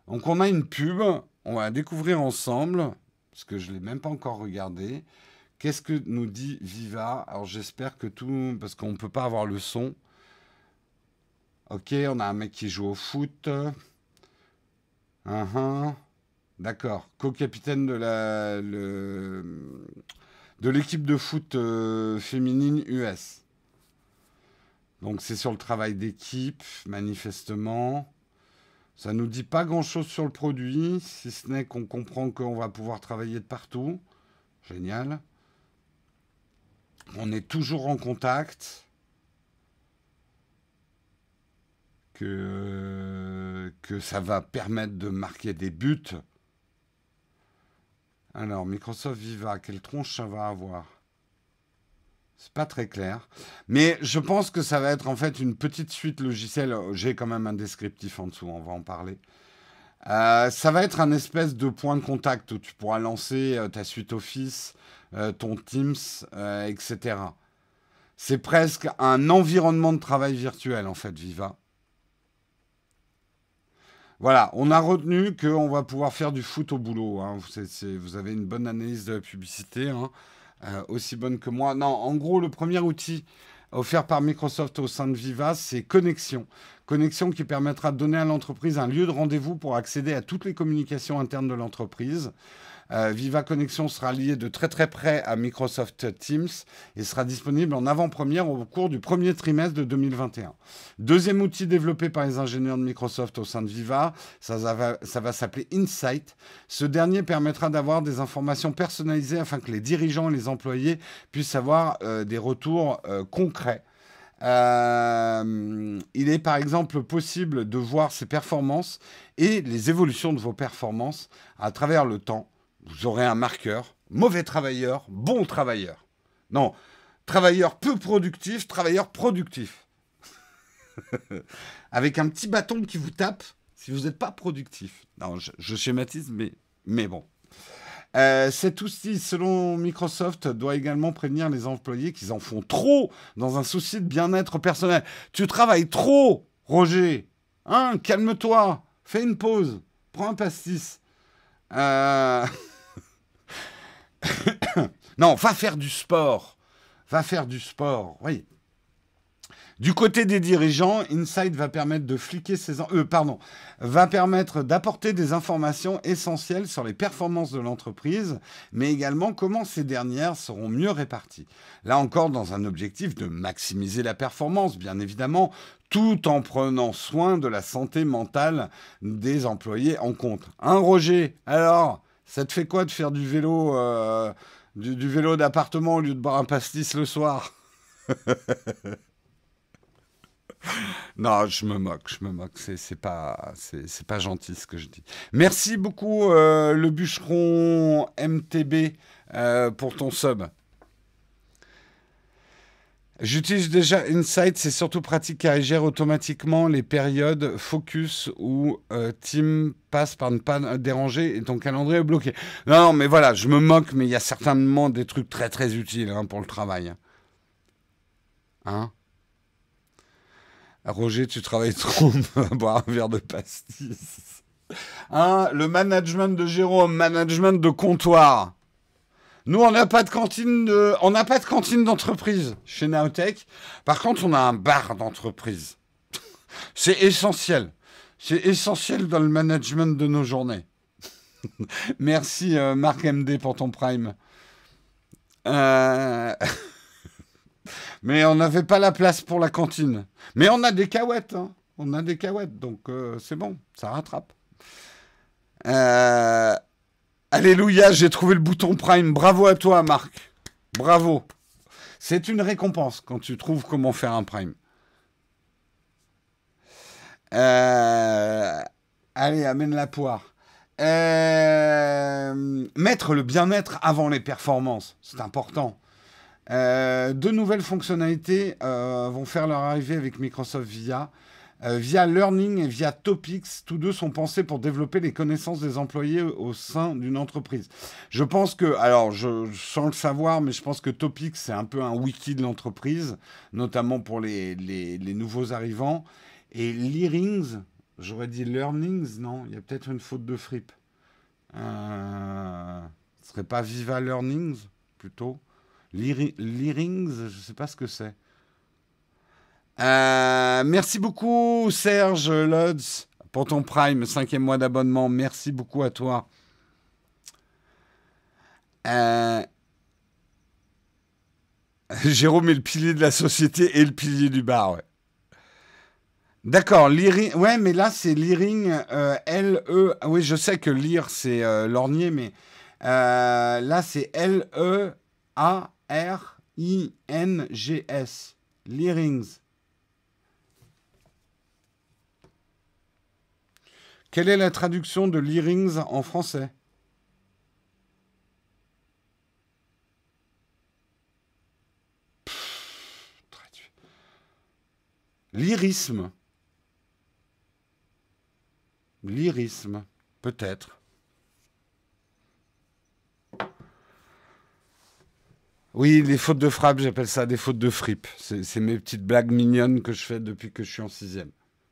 Donc on a une pub, on va la découvrir ensemble, parce que je ne l'ai même pas encore regardé. Qu'est-ce que nous dit Viva? Alors j'espère que tout... Parce qu'on ne peut pas avoir le son. Ok, on a un mec qui joue au foot. D'accord. Co-capitaine de l'équipe de foot féminine US. Donc c'est sur le travail d'équipe, manifestement. Ça ne nous dit pas grand-chose sur le produit, si ce n'est qu'on comprend qu'on va pouvoir travailler de partout. Génial. On est toujours en contact. Que ça va permettre de marquer des buts. Alors, Microsoft Viva, quelle tronche ça va avoir? C'est pas très clair. Mais je pense que ça va être en fait une petite suite logicielle. J'ai quand même un descriptif en dessous, on va en parler. Ça va être un espèce de point de contact où tu pourras lancer ta suite Office, ton Teams, etc. C'est presque un environnement de travail virtuel, en fait, Viva. Voilà, on a retenu qu'on va pouvoir faire du foot au boulot. Hein. Vous avez une bonne analyse de la publicité, hein, aussi bonne que moi. Non, en gros, le premier outil offert par Microsoft au sein de Viva, c'est Connexion. Connexion qui permettra de donner à l'entreprise un lieu de rendez-vous pour accéder à toutes les communications internes de l'entreprise. Viva Connexion sera lié de très très près à Microsoft Teams et sera disponible en avant-première au cours du premier trimestre de 2021. Deuxième outil développé par les ingénieurs de Microsoft au sein de Viva, ça va s'appeler Insight. Ce dernier permettra d'avoir des informations personnalisées afin que les dirigeants et les employés puissent avoir des retours concrets. Il est par exemple possible de voir ses performances et les évolutions de vos performances à travers le temps. Vous aurez un marqueur, mauvais travailleur, bon travailleur. Non, travailleur peu productif, travailleur productif. Avec un petit bâton qui vous tape si vous n'êtes pas productif. Non, je schématise, mais bon. Cet outil, selon Microsoft, doit également prévenir les employés qu'ils en font trop dans un souci de bien-être personnel. Tu travailles trop, Roger. Hein, calme-toi. Fais une pause. Prends un pastis. Non, va faire du sport. Va faire du sport, oui. Du côté des dirigeants, Insight va permettre de fliquer va permettre d'apporter des informations essentielles sur les performances de l'entreprise, mais également comment ces dernières seront mieux réparties. Là encore, dans un objectif de maximiser la performance, bien évidemment, tout en prenant soin de la santé mentale des employés en compte. Hein, Roger? Alors, ça te fait quoi de faire du vélo, du vélo d'appartement au lieu de boire un pastis le soir? Non, je me moque. C'est pas gentil ce que je dis. Merci beaucoup, le bûcheron MTB, pour ton sub. J'utilise déjà Insight, c'est surtout pratique car il gère automatiquement les périodes focus où Team passe par ne pas déranger et ton calendrier est bloqué. Non, mais voilà, je me moque, mais il y a certainement des trucs très très utiles pour le travail. Hein? Roger, tu travailles trop, on va boire un verre de pastis. Hein, le management de Jérôme, management de comptoir. Nous, on n'a pas de cantine d'entreprise chez Naotech. Par contre, on a un bar d'entreprise. C'est essentiel. C'est essentiel dans le management de nos journées. Merci Marc MD pour ton prime. Mais on n'avait pas la place pour la cantine. Mais on a des cahuètes. Hein. On a des cahuètes, donc c'est bon, ça rattrape. Alléluia, j'ai trouvé le bouton Prime. Bravo à toi, Marc. Bravo. C'est une récompense quand tu trouves comment faire un Prime. Allez, amène la poire. Mettre le bien-être avant les performances, c'est important. Deux nouvelles fonctionnalités vont faire leur arrivée avec Microsoft via Learning et via Topics. Tous deux sont pensés pour développer les connaissances des employés au sein d'une entreprise. Je pense que, alors sans le savoir, mais je pense que Topics c'est un peu un wiki de l'entreprise, notamment pour les nouveaux arrivants. Et Learnings, j'aurais dit Learnings, non, il y a peut-être une faute de fripe. Ce serait pas Viva Learnings plutôt? Learnings, je ne sais pas ce que c'est. Merci beaucoup Serge Lodz pour ton Prime, 5e mois d'abonnement. Merci beaucoup à toi. Jérôme est le pilier de la société et le pilier du bar. Ouais. D'accord, Learing. Ouais, mais là c'est Learing, L-E. Oui, je sais que lire c'est lorgner, mais là c'est L-E-A-R-I-N-G-S. Learings. Quelle est la traduction de Learings en français? Lyrisme. Lyrisme, peut-être. Oui, les fautes de frappe, j'appelle ça des fautes de fripe. C'est mes petites blagues mignonnes que je fais depuis que je suis en 6e.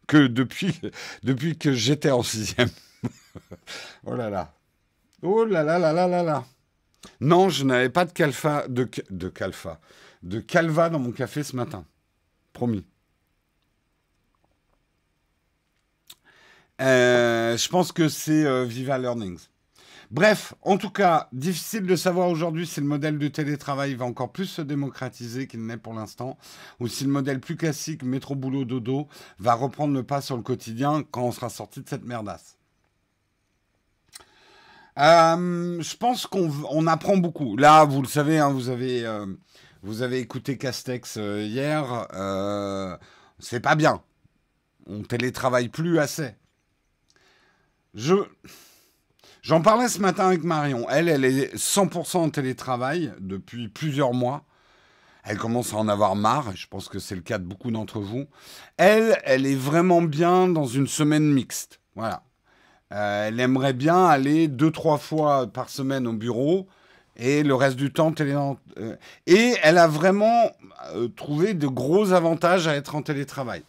Depuis que j'étais en 6e. Oh là là. Oh là là là là là là. Non, je n'avais pas de calva dans mon café ce matin. Promis. Je pense que c'est Viva Learnings. Bref, en tout cas, difficile de savoir aujourd'hui si le modèle de télétravail va encore plus se démocratiser qu'il n'est pour l'instant, ou si le modèle plus classique métro boulot dodo va reprendre le pas sur le quotidien quand on sera sorti de cette merdasse. Je pense qu'on apprend beaucoup. Là, vous le savez, hein, vous avez écouté Castex hier. C'est pas bien. On télétravaille plus assez. J'en parlais ce matin avec Marion. Elle est 100% en télétravail depuis plusieurs mois. Elle commence à en avoir marre. Je pense que c'est le cas de beaucoup d'entre vous. Elle est vraiment bien dans une semaine mixte. Voilà. Elle aimerait bien aller 2-3 fois par semaine au bureau et le reste du temps et elle a vraiment trouvé de gros avantages à être en télétravail.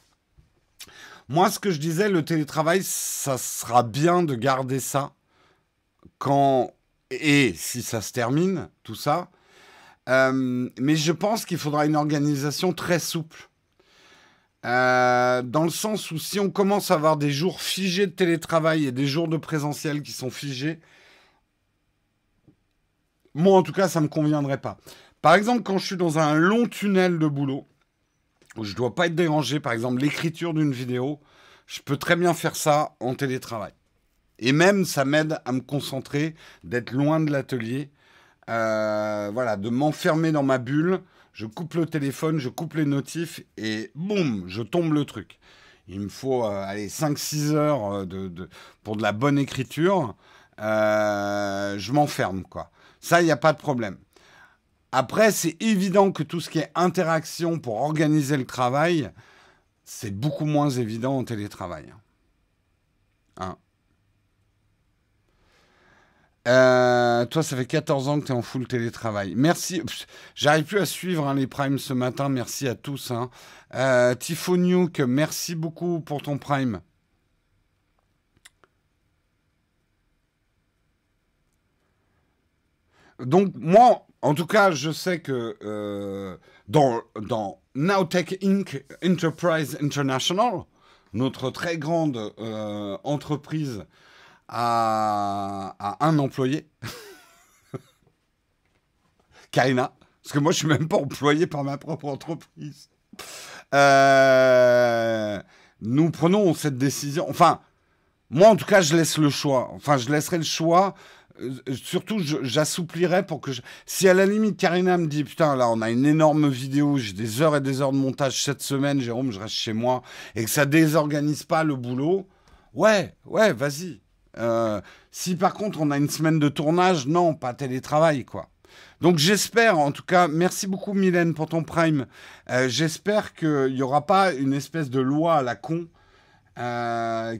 Moi, ce que je disais, le télétravail, ça sera bien de garder ça et si ça se termine, tout ça. Mais je pense qu'il faudra une organisation très souple. Dans le sens où si on commence à avoir des jours figés de télétravail et des jours de présentiel qui sont figés, moi, en tout cas, ça ne me conviendrait pas. Par exemple, quand je suis dans un long tunnel de boulot, où je ne dois pas être dérangé, par exemple l'écriture d'une vidéo, je peux très bien faire ça en télétravail. Et même, ça m'aide à me concentrer, d'être loin de l'atelier, voilà, de m'enfermer dans ma bulle. Je coupe le téléphone, je coupe les notifs et boum, je tombe le truc. Il me faut 5-6 heures pour de la bonne écriture. Je m'enferme, quoi. Ça, il n'y a pas de problème. Après, c'est évident que tout ce qui est interaction pour organiser le travail, c'est beaucoup moins évident en télétravail. Hein. Toi, ça fait 14 ans que tu es en full télétravail. Merci. J'arrive plus à suivre hein, les primes ce matin. Merci à tous. Hein. Tifoniuk, merci beaucoup pour ton prime. Donc, moi, en tout cas, je sais que dans Nowtech Inc. Enterprise International, notre très grande entreprise à un employé, Karina, parce que moi, je suis même pas employé par ma propre entreprise. Euh, Nous prenons cette décision. Enfin, moi, en tout cas, je laisse le choix. Enfin, je laisserai le choix. Surtout, j'assouplirai pour que... Si à la limite, Karina me dit, putain, là, on a une énorme vidéo, j'ai des heures et des heures de montage cette semaine, Jérôme, je reste chez moi, et que ça désorganise pas le boulot, ouais, vas-y. Si par contre, on a une semaine de tournage, non, pas télétravail, quoi. Donc j'espère, en tout cas, merci beaucoup Mylène pour ton prime. J'espère qu'il n'y aura pas une espèce de loi à la con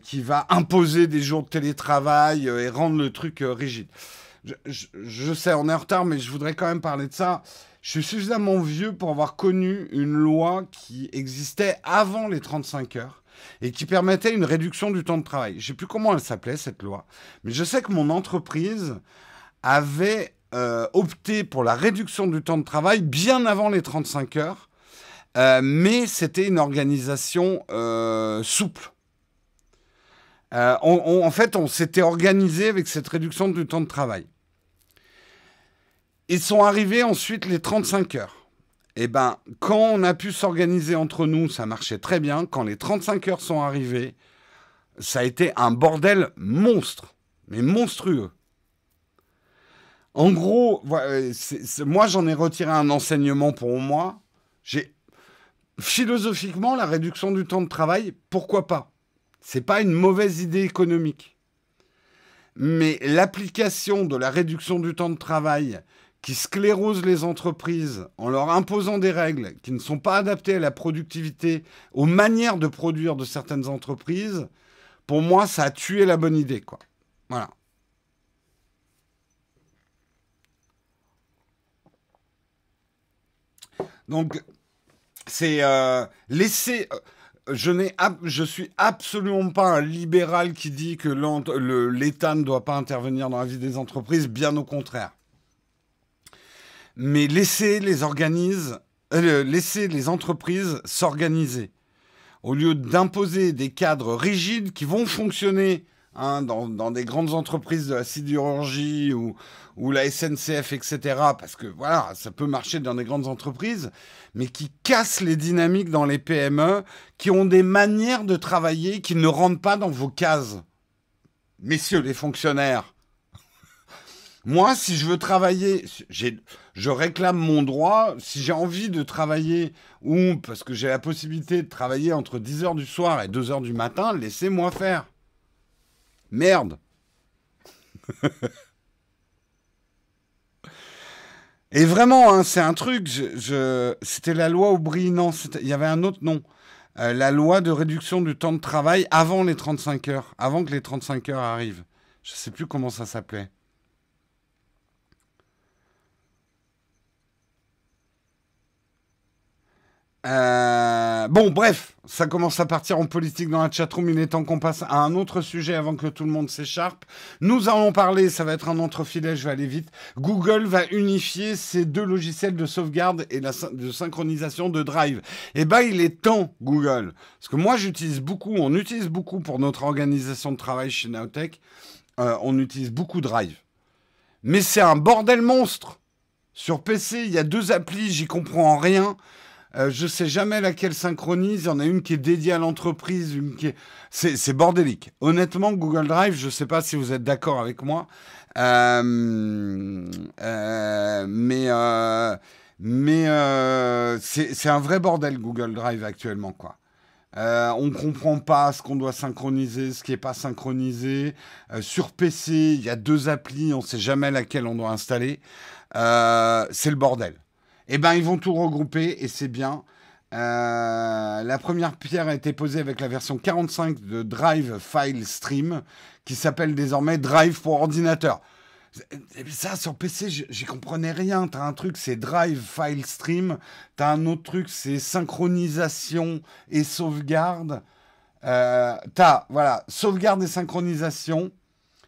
qui va imposer des jours de télétravail et rendre le truc rigide. Je sais, on est en retard, mais je voudrais quand même parler de ça. Je suis suffisamment vieux pour avoir connu une loi qui existait avant les 35 heures et qui permettait une réduction du temps de travail. Je ne sais plus comment elle s'appelait, cette loi, mais je sais que mon entreprise avait opté pour la réduction du temps de travail bien avant les 35 heures, mais c'était une organisation souple. En fait, on s'était organisé avec cette réduction du temps de travail. Ils sont arrivés ensuite les 35 heures. Et ben, quand on a pu s'organiser entre nous, ça marchait très bien. Quand les 35 heures sont arrivées, ça a été un bordel monstre, mais monstrueux. En gros, moi, j'en ai retiré un enseignement pour moi. Philosophiquement, la réduction du temps de travail, pourquoi pas? C'est pas une mauvaise idée économique. Mais l'application de la réduction du temps de travail qui sclérose les entreprises en leur imposant des règles qui ne sont pas adaptées à la productivité, aux manières de produire de certaines entreprises, pour moi, ça a tué la bonne idée, quoi. Voilà. Donc, c'est laisser... je suis absolument pas un libéral qui dit que l'État ne doit pas intervenir dans la vie des entreprises, bien au contraire. Mais laisser les entreprises s'organiser, au lieu d'imposer des cadres rigides qui vont fonctionner hein, dans des grandes entreprises de la sidérurgie ou la SNCF, etc. Parce que voilà, ça peut marcher dans des grandes entreprises, mais qui cassent les dynamiques dans les PME, qui ont des manières de travailler qui ne rentrent pas dans vos cases. Messieurs les fonctionnaires, moi, si je veux travailler, je réclame mon droit. Si j'ai envie de travailler, ou parce que j'ai la possibilité de travailler entre 10 heures du soir et 2 heures du matin, laissez-moi faire. Merde. Et vraiment, hein, c'est un truc, c'était la loi Aubry, non, il y avait un autre nom. La loi de réduction du temps de travail avant les 35 heures, avant que les 35 heures arrivent. Je ne sais plus comment ça s'appelait. Bon, bref, ça commence à partir en politique dans la chatroom. Il est temps qu'on passe à un autre sujet avant que tout le monde s'écharpe. Nous allons parler, ça va être un entrefilet, je vais aller vite. Google va unifier ses deux logiciels de sauvegarde et de synchronisation de Drive. Eh ben, il est temps, Google. Parce que moi, on utilise beaucoup pour notre organisation de travail chez Nowtech. On utilise beaucoup Drive. Mais c'est un bordel monstre. Sur PC, il y a 2 applis, j'y comprends rien. Je sais jamais laquelle synchronise. Il y en a une qui est dédiée à l'entreprise, une qui est... C'est bordélique. Honnêtement, Google Drive, je ne sais pas si vous êtes d'accord avec moi, mais c'est un vrai bordel Google Drive actuellement, quoi. On ne comprend pas ce qu'on doit synchroniser, ce qui n'est pas synchronisé. Sur PC, il y a 2 applis, on ne sait jamais laquelle on doit installer. C'est le bordel. Eh bien, ils vont tout regrouper et c'est bien. La première pierre a été posée avec la version 45 de Drive File Stream, qui s'appelle désormais Drive pour ordinateur. Ça, sur PC, j'y comprenais rien. T'as un truc, c'est Drive File Stream. T'as un autre truc, c'est synchronisation et sauvegarde. Voilà, sauvegarde et synchronisation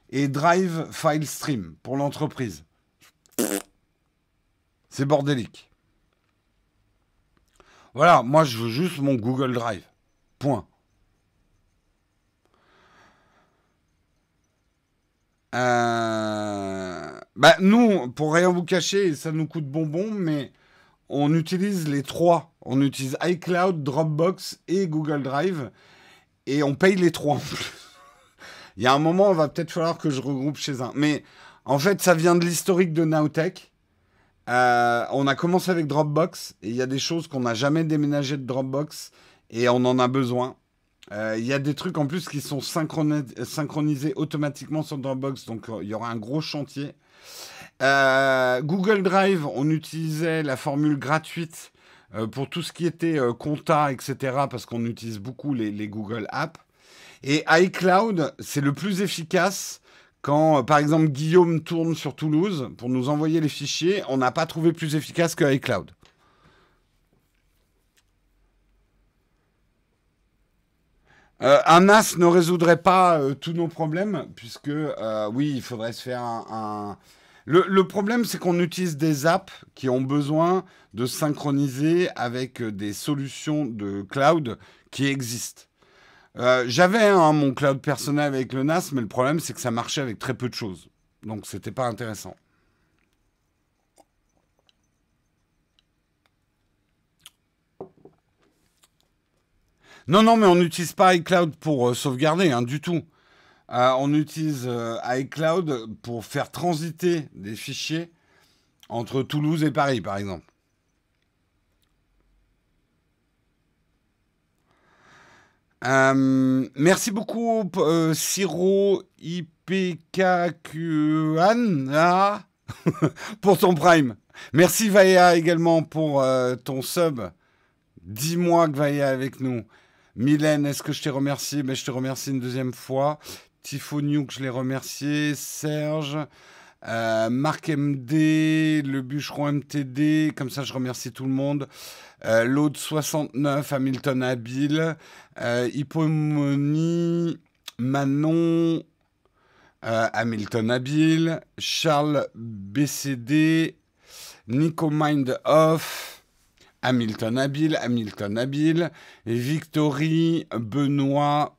et Drive File Stream pour l'entreprise. C'est bordélique. Voilà, moi, je veux juste mon Google Drive. Point. Nous, pour rien vous cacher, ça nous coûte bonbon, mais on utilise les 3. On utilise iCloud, Dropbox et Google Drive. Et on paye les 3 en plus. Il y a un moment, il va peut-être falloir que je regroupe chez un. Mais en fait, ça vient de l'historique de Nowtech. On a commencé avec Dropbox. Et il y a des choses qu'on n'a jamais déménagées de Dropbox. Et on en a besoin. Il y a des trucs en plus qui sont synchronisés automatiquement sur Dropbox, donc il y aura un gros chantier. Google Drive, on utilisait la formule gratuite pour tout ce qui était compta, etc., parce qu'on utilise beaucoup les Google Apps. Et iCloud, c'est le plus efficace quand, par exemple, Guillaume tourne sur Toulouse pour nous envoyer les fichiers. On n'a pas trouvé plus efficace que iCloud. Un NAS ne résoudrait pas tous nos problèmes, puisque oui, il faudrait se faire un. Le problème, c'est qu'on utilise des apps qui ont besoin de synchroniser avec des solutions de cloud qui existent. J'avais mon cloud personnel avec le NAS, mais le problème, c'est que ça marchait avec très peu de choses. Donc, c'était pas intéressant. Non, non, mais on n'utilise pas iCloud pour sauvegarder, hein, du tout. On utilise iCloud pour faire transiter des fichiers entre Toulouse et Paris, par exemple. Merci beaucoup, Siro IPKQAN, pour ton Prime. Merci, Vaya, également, pour ton sub. Dis-moi que Vaya est avec nous. Mylène, est-ce que je t'ai remercié? Je te remercie une deuxième fois. Tifoniuk, je l'ai remercié. Serge, Marc MD, le bûcheron MTD, comme ça je remercie tout le monde. L'aude 69, Hamilton Habile, Hippomony, Manon, Hamilton Habile, Charles BCD, Nico Mind Off, Hamilton Habile, Victory, Benoît,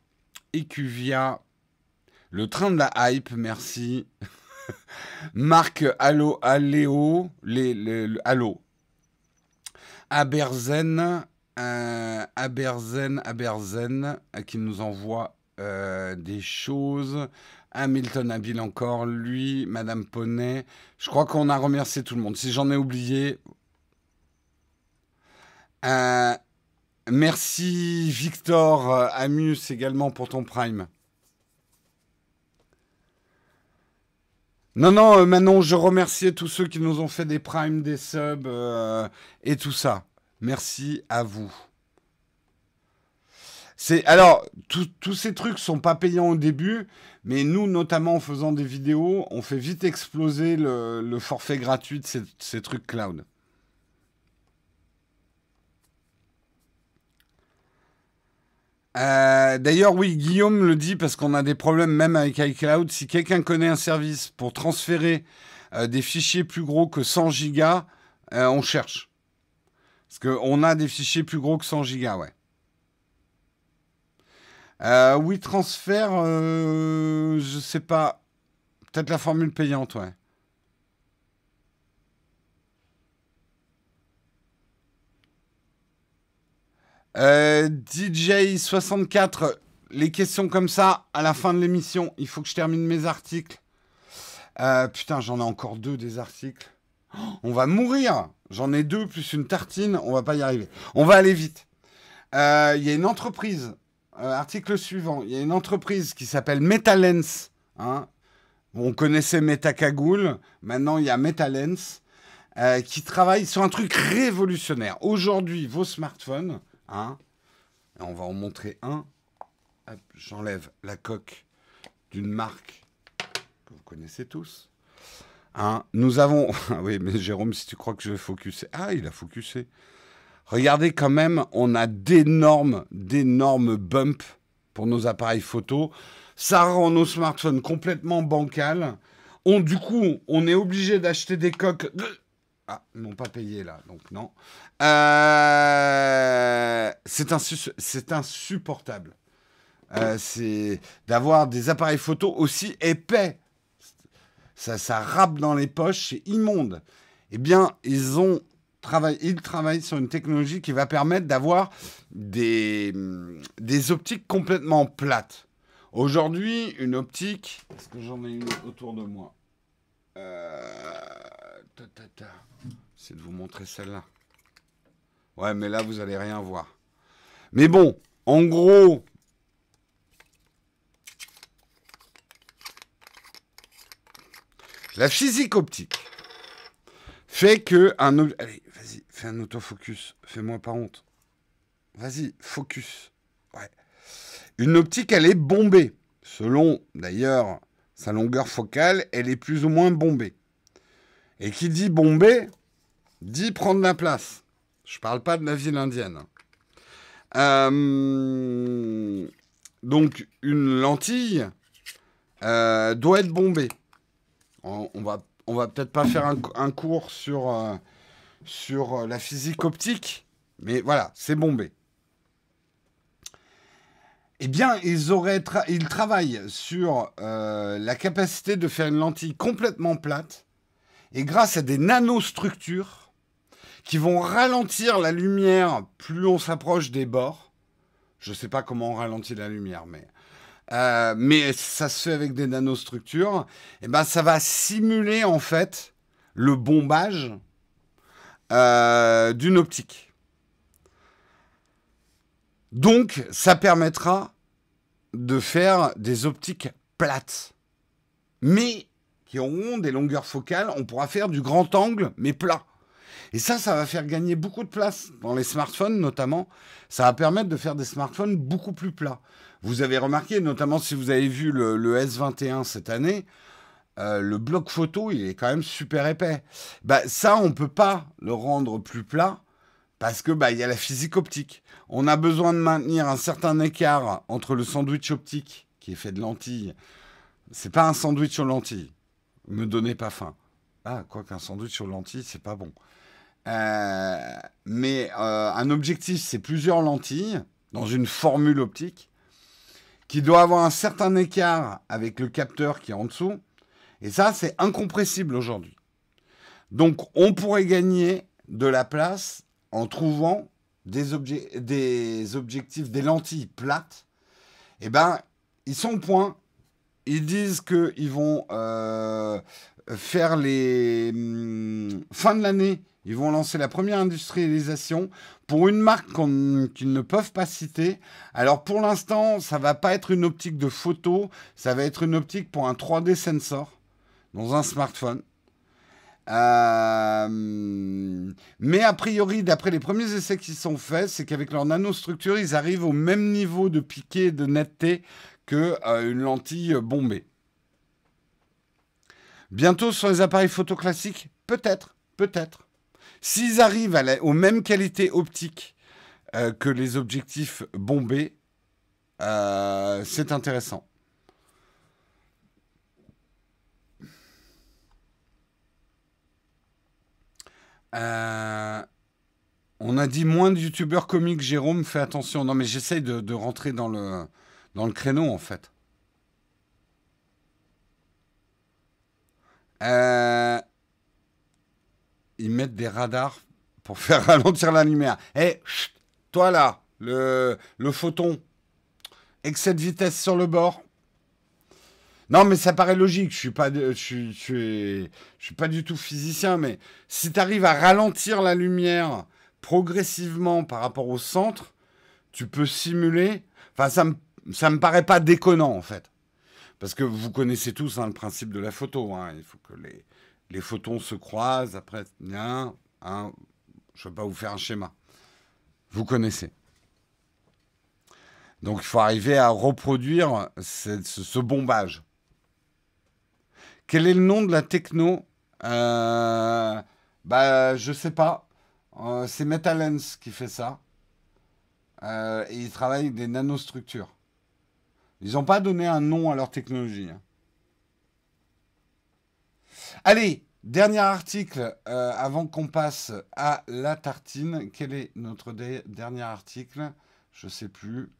Ecuvia, le train de la hype, merci. Marc, Aléo, Allo. Aberzen, qui nous envoie des choses. Hamilton Habile encore, lui, Madame Poney. Je crois qu'on a remercié tout le monde. Si j'en ai oublié... merci Victor Amus également pour ton Prime. Non, Manon, je remercie tous ceux qui nous ont fait des primes, des subs et tout ça. Merci à vous. Alors, tous ces trucs sont pas payants au début, mais nous, notamment en faisant des vidéos, on fait vite exploser le forfait gratuit de ces trucs cloud. D'ailleurs, oui, Guillaume le dit parce qu'on a des problèmes même avec iCloud. Si quelqu'un connaît un service pour transférer des fichiers plus gros que 100 gigas, on cherche. Parce qu'on a des fichiers plus gros que 100 gigas, ouais. Oui, transfert, je sais pas. Peut-être la formule payante, ouais. DJ64, les questions comme ça, à la fin de l'émission, il faut que je termine mes articles. Putain, j'en ai encore 2 des articles. On va mourir. J'en ai 2 plus une tartine, on va pas y arriver. On va aller vite. Il y a une entreprise, article suivant, il y a une entreprise qui s'appelle Metalens. Hein. On connaissait Metacagoule, maintenant il y a Metalens qui travaille sur un truc révolutionnaire. Aujourd'hui, vos smartphones, hein, et on va en montrer un. Hop, j'enlève la coque d'une marque que vous connaissez tous. Hein, nous avons... oui, mais Jérôme, si tu crois que je vais focuser... Ah, il a focusé. Regardez quand même, on a d'énormes bumps pour nos appareils photo. Ça rend nos smartphones complètement bancals. Du coup, on est obligé d'acheter des coques... Ah, ils n'ont pas payé là, donc non. C'est insupportable. C'est d'avoir des appareils photo aussi épais. Ça râpe dans les poches, c'est immonde. Eh bien, ils travaillent sur une technologie qui va permettre d'avoir des optiques complètement plates. Aujourd'hui, une optique... Est-ce que j'en ai une autour de moi? C'est de vous montrer celle-là. Ouais, mais là, vous allez rien voir. Mais bon, en gros... La physique optique fait que allez, vas-y, fais un autofocus. Fais-moi pas honte. Vas-y, focus. Ouais. Une optique, elle est bombée. Selon, d'ailleurs, sa longueur focale, elle est plus ou moins bombée. Et qui dit bombée, dit prendre la place. Je parle pas de la ville indienne. Donc, une lentille doit être bombée. On va peut-être pas faire un cours sur la physique optique, mais voilà, c'est bombé. Eh bien, ils travaillent sur la capacité de faire une lentille complètement plate, et grâce à des nanostructures qui vont ralentir la lumière plus on s'approche des bords. Je ne sais pas comment on ralentit la lumière, mais ça se fait avec des nanostructures. Et ben, ça va simuler en fait le bombage d'une optique. Donc, ça permettra de faire des optiques plates, mais qui auront des longueurs focales. On pourra faire du grand angle, mais plat. Et ça va faire gagner beaucoup de place dans les smartphones, notamment. Ça va permettre de faire des smartphones beaucoup plus plats. Vous avez remarqué, notamment si vous avez vu le S21 cette année, le bloc photo, il est quand même super épais. Bah, ça, on ne peut pas le rendre plus plat parce que y a la physique optique. On a besoin de maintenir un certain écart entre le sandwich optique, qui est fait de lentilles. C'est pas un sandwich aux lentilles. Me donnez pas faim. Ah, quoi qu'un sandwich aux lentilles, c'est pas bon. Mais un objectif, c'est plusieurs lentilles dans une formule optique qui doit avoir un certain écart avec le capteur qui est en dessous. Et ça, c'est incompressible aujourd'hui. Donc, on pourrait gagner de la place en trouvant des objectifs, des lentilles plates. Eh ben, ils sont au point. Ils disent qu'ils vont faire les... fin de l'année, ils vont lancer la première industrialisation pour une marque qu'ils ne peuvent pas citer. Alors pour l'instant, ça ne va pas être une optique de photo, ça va être une optique pour un 3D sensor dans un smartphone. Mais a priori, d'après les premiers essais qui sont faits, c'est qu'avec leur nanostructure, ils arrivent au même niveau de piqué et de netteté qu'une lentille bombée. Bientôt sur les appareils photo classiques, peut-être. S'ils arrivent aux mêmes qualités optiques que les objectifs bombés, c'est intéressant. On a dit moins de youtubeurs comiques, Jérôme, fais attention. Non, mais j'essaye de rentrer dans le créneau, en fait. Ils mettent des radars pour faire ralentir la lumière. Hé, toi là, le photon, excès de vitesse sur le bord. Non, mais ça paraît logique. Je suis pas du tout physicien, mais si tu arrives à ralentir la lumière progressivement par rapport au centre, tu peux simuler. Enfin, ça me paraît pas déconnant, en fait. Parce que vous connaissez tous le principe de la photo. Hein. Il faut que les photons se croisent. Après, bien, hein, je ne vais pas vous faire un schéma. Vous connaissez. Donc, il faut arriver à reproduire ce bombage. Quel est le nom de la techno je sais pas. C'est Metalens qui fait ça. Et ils travaillent avec des nanostructures. Ils n'ont pas donné un nom à leur technologie. Hein. Allez, dernier article avant qu'on passe à la tartine. Quel est notre dernier article? Je ne sais plus.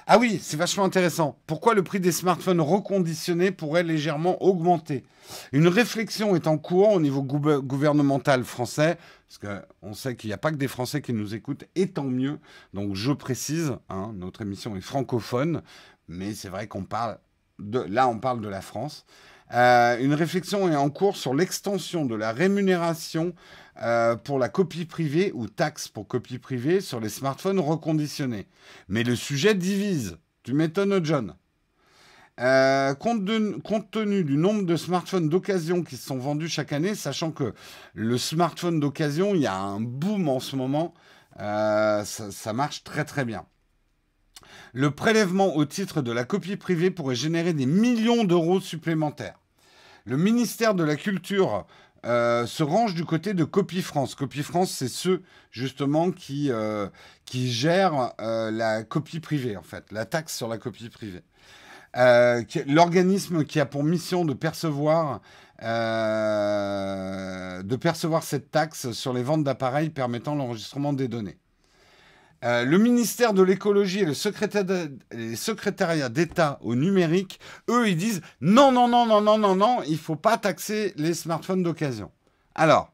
Ah oui, c'est vachement intéressant. Pourquoi le prix des smartphones reconditionnés pourrait légèrement augmenter? Une réflexion est en cours au niveau gouvernemental français, parce qu'on sait qu'il n'y a pas que des Français qui nous écoutent, et tant mieux. Donc je précise, hein, notre émission est francophone, mais c'est vrai qu'on parle on parle de la France. Une réflexion est en cours sur l'extension de la rémunération pour la copie privée ou taxe pour copie privée sur les smartphones reconditionnés. Mais le sujet divise. Tu m'étonnes, John. Compte tenu du nombre de smartphones d'occasion qui se sont vendus chaque année, sachant que le smartphone d'occasion, il y a un boom en ce moment, ça marche très très bien. Le prélèvement au titre de la copie privée pourrait générer des millions d'euros supplémentaires. Le ministère de la Culture se range du côté de Copie France. Copie France, c'est ceux, justement, qui gèrent la copie privée, en fait, la taxe sur la copie privée. L'organisme qui a pour mission de percevoir cette taxe sur les ventes d'appareils permettant l'enregistrement des données. Le ministère de l'écologie et le secrétariat d'État au numérique, eux, ils disent non, il ne faut pas taxer les smartphones d'occasion. Alors,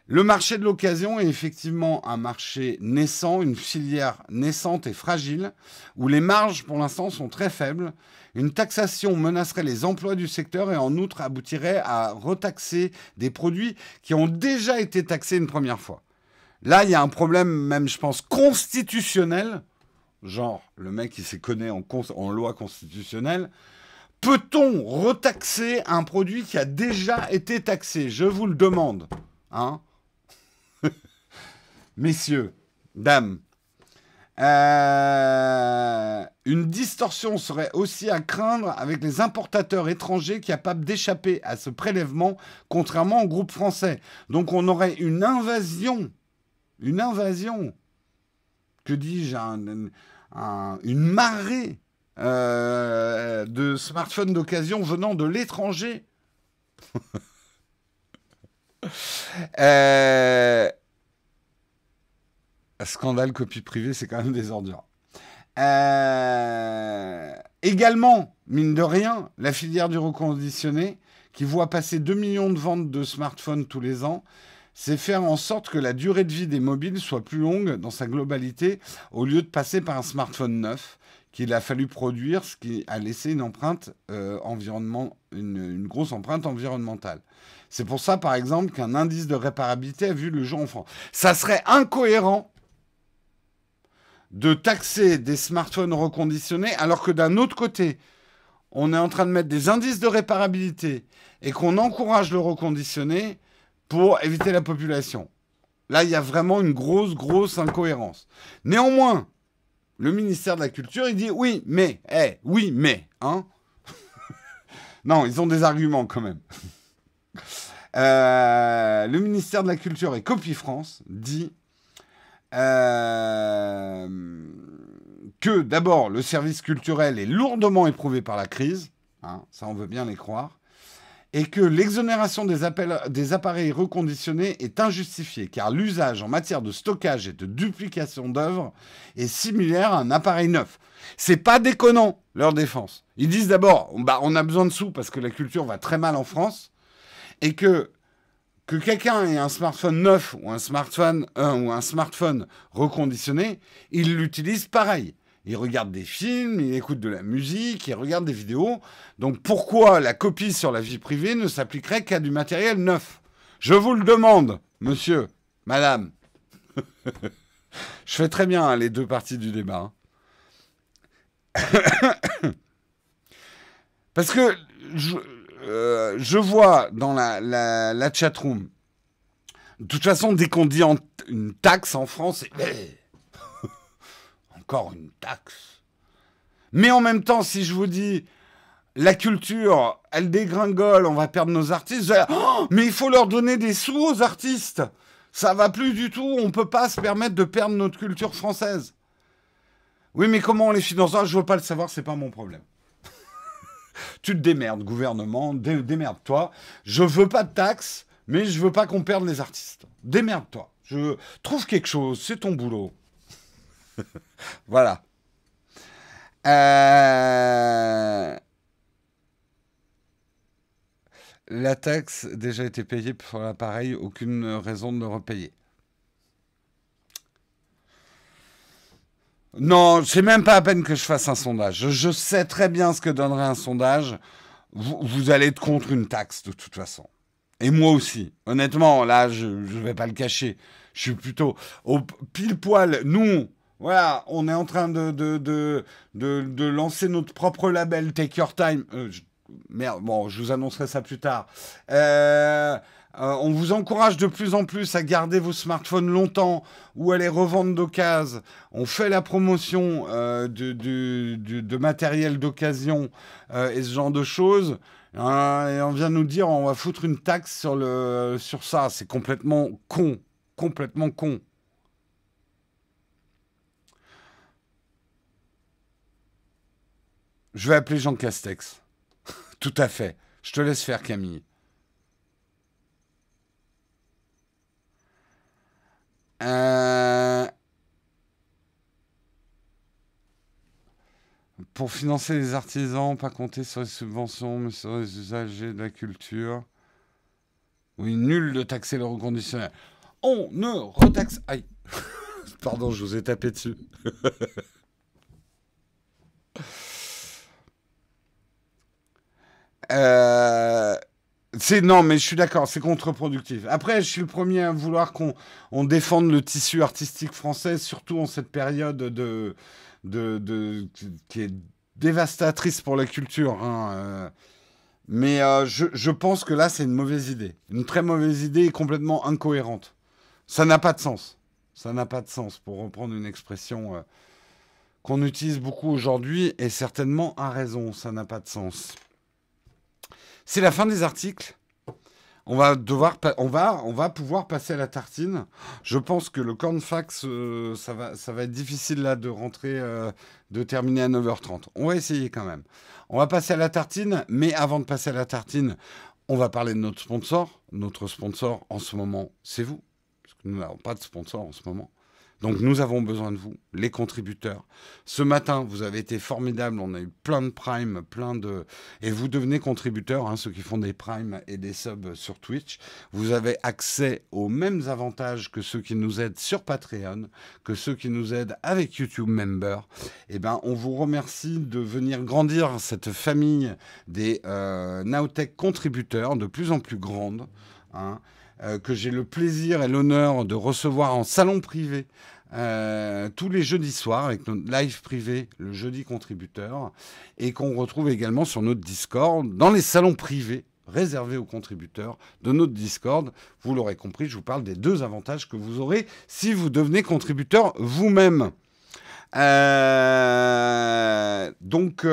le marché de l'occasion est effectivement un marché naissant, une filière naissante et fragile, où les marges pour l'instant sont très faibles. Une taxation menacerait les emplois du secteur et en outre aboutirait à retaxer des produits qui ont déjà été taxés une première fois. Là, il y a un problème, même, je pense, constitutionnel. Genre, le mec, il s'y connaît en loi constitutionnelle. Peut-on retaxer un produit qui a déjà été taxé? Je vous le demande. Hein? Messieurs, dames. Une distorsion serait aussi à craindre avec les importateurs étrangers capables d'échapper à ce prélèvement, contrairement au groupe français. Donc, on aurait une invasion. Une invasion, que dis-je, une marée de smartphones d'occasion venant de l'étranger. Scandale copie privée, c'est quand même des ordures. Également, mine de rien, la filière du reconditionné, qui voit passer 2 millions de ventes de smartphones tous les ans, c'est faire en sorte que la durée de vie des mobiles soit plus longue dans sa globalité, au lieu de passer par un smartphone neuf qu'il a fallu produire, ce qui a laissé une empreinte une grosse empreinte environnementale. C'est pour ça, par exemple, qu'un indice de réparabilité a vu le jour en France. Ça serait incohérent de taxer des smartphones reconditionnés, alors que d'un autre côté, on est en train de mettre des indices de réparabilité et qu'on encourage le reconditionné pour éviter la population. Là, il y a vraiment une grosse incohérence. Néanmoins, le ministère de la Culture, il dit oui, mais, hein. Non, ils ont des arguments quand même. Le ministère de la Culture et Copie France dit que d'abord, le service culturel est lourdement éprouvé par la crise, hein, ça on veut bien les croire, et que l'exonération des appareils reconditionnés est injustifiée, car l'usage en matière de stockage et de duplication d'œuvres est similaire à un appareil neuf. C'est pas déconnant, leur défense. Ils disent d'abord, on a besoin de sous parce que la culture va très mal en France, et que quelqu'un ait un smartphone neuf ou un smartphone reconditionné, il l'utilise pareil. Il regarde des films, il écoute de la musique, il regarde des vidéos. Donc pourquoi la copie sur la vie privée ne s'appliquerait qu'à du matériel neuf? Je vous le demande, monsieur, madame. Je fais très bien hein, les deux parties du débat. Hein. Parce que je vois dans la chatroom, de toute façon, dès qu'on dit une taxe en France, c'est encore une taxe. Mais en même temps, si je vous dis la culture, elle dégringole, on va perdre nos artistes, oh, mais il faut leur donner des sous aux artistes. Ça va plus du tout, on peut pas se permettre de perdre notre culture française. Oui, mais comment on les finance? Je veux pas le savoir, c'est pas mon problème. Tu te démerdes, gouvernement, démerde-toi. Je veux pas de taxes, mais je veux pas qu'on perde les artistes. Démerde-toi. Je trouve quelque chose, c'est ton boulot. Voilà. La taxe a déjà été payée pour l'appareil, aucune raison de le repayer. Non, c'est même pas à peine que je fasse un sondage. Je sais très bien ce que donnerait un sondage. Vous allez être contre une taxe de toute façon. Et moi aussi. Honnêtement, là, je ne vais pas le cacher. Je suis plutôt au pile poil. Nous, voilà, on est en train de lancer notre propre label Take Your Time. Merde, bon, je vous annoncerai ça plus tard. On vous encourage de plus en plus à garder vos smartphones longtemps ou à les revendre d'occasion. On fait la promotion de matériel d'occasion et ce genre de choses. Et on vient nous dire on va foutre une taxe sur ça. C'est complètement con. Complètement con. Je vais appeler Jean Castex. Tout à fait. Je te laisse faire, Camille. Pour financer les artisans, pas compter sur les subventions, mais sur les usagers de la culture. Oui, nul de taxer le reconditionnel. On ne retaxe... Aïe. Pardon, je vous ai tapé dessus. Non, mais je suis d'accord, c'est contre-productif. Après, je suis le premier à vouloir qu'on défende le tissu artistique français, surtout en cette période qui est dévastatrice pour la culture. Hein. Mais je pense que là, c'est une mauvaise idée. Une très mauvaise idée et complètement incohérente. Ça n'a pas de sens. Ça n'a pas de sens, pour reprendre une expression qu'on utilise beaucoup aujourd'hui, et certainement à raison, ça n'a pas de sens. C'est la fin des articles. On va pouvoir passer à la tartine. Je pense que le cornfax, ça va être difficile là de rentrer, de terminer à 9h30. On va essayer quand même. On va passer à la tartine, mais avant de passer à la tartine, on va parler de notre sponsor. Notre sponsor en ce moment, c'est vous. Parce que nous n'avons pas de sponsor en ce moment. Donc nous avons besoin de vous, les contributeurs. Ce matin, vous avez été formidables, on a eu plein de primes, et vous devenez contributeurs, hein, ceux qui font des primes et des subs sur Twitch. Vous avez accès aux mêmes avantages que ceux qui nous aident sur Patreon, que ceux qui nous aident avec YouTube Member. Eh ben, on vous remercie de venir grandir cette famille des Nowtech contributeurs, de plus en plus grande, hein. Que j'ai le plaisir et l'honneur de recevoir en salon privé tous les jeudis soirs avec notre live privé, le jeudi contributeur, et qu'on retrouve également sur notre Discord, dans les salons privés réservés aux contributeurs de notre Discord. Vous l'aurez compris, je vous parle des deux avantages que vous aurez si vous devenez contributeur vous-même. Donc,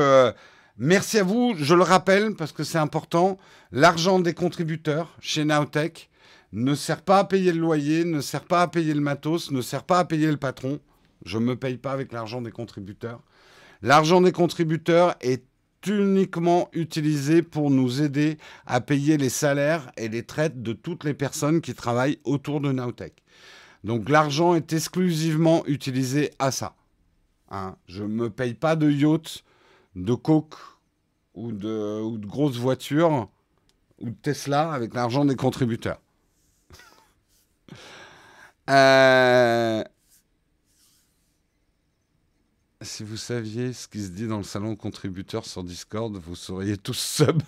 merci à vous. Je le rappelle parce que c'est important, l'argent des contributeurs chez Nowtech ne sert pas à payer le loyer, ne sert pas à payer le matos, ne sert pas à payer le patron. Je ne me paye pas avec l'argent des contributeurs. L'argent des contributeurs est uniquement utilisé pour nous aider à payer les salaires et les traites de toutes les personnes qui travaillent autour de Nowtech. Donc l'argent est exclusivement utilisé à ça. Hein, je ne me paye pas de yacht, de coke ou de grosses voitures ou de Tesla avec l'argent des contributeurs. Si vous saviez ce qui se dit dans le salon contributeur sur Discord, vous seriez tous sub.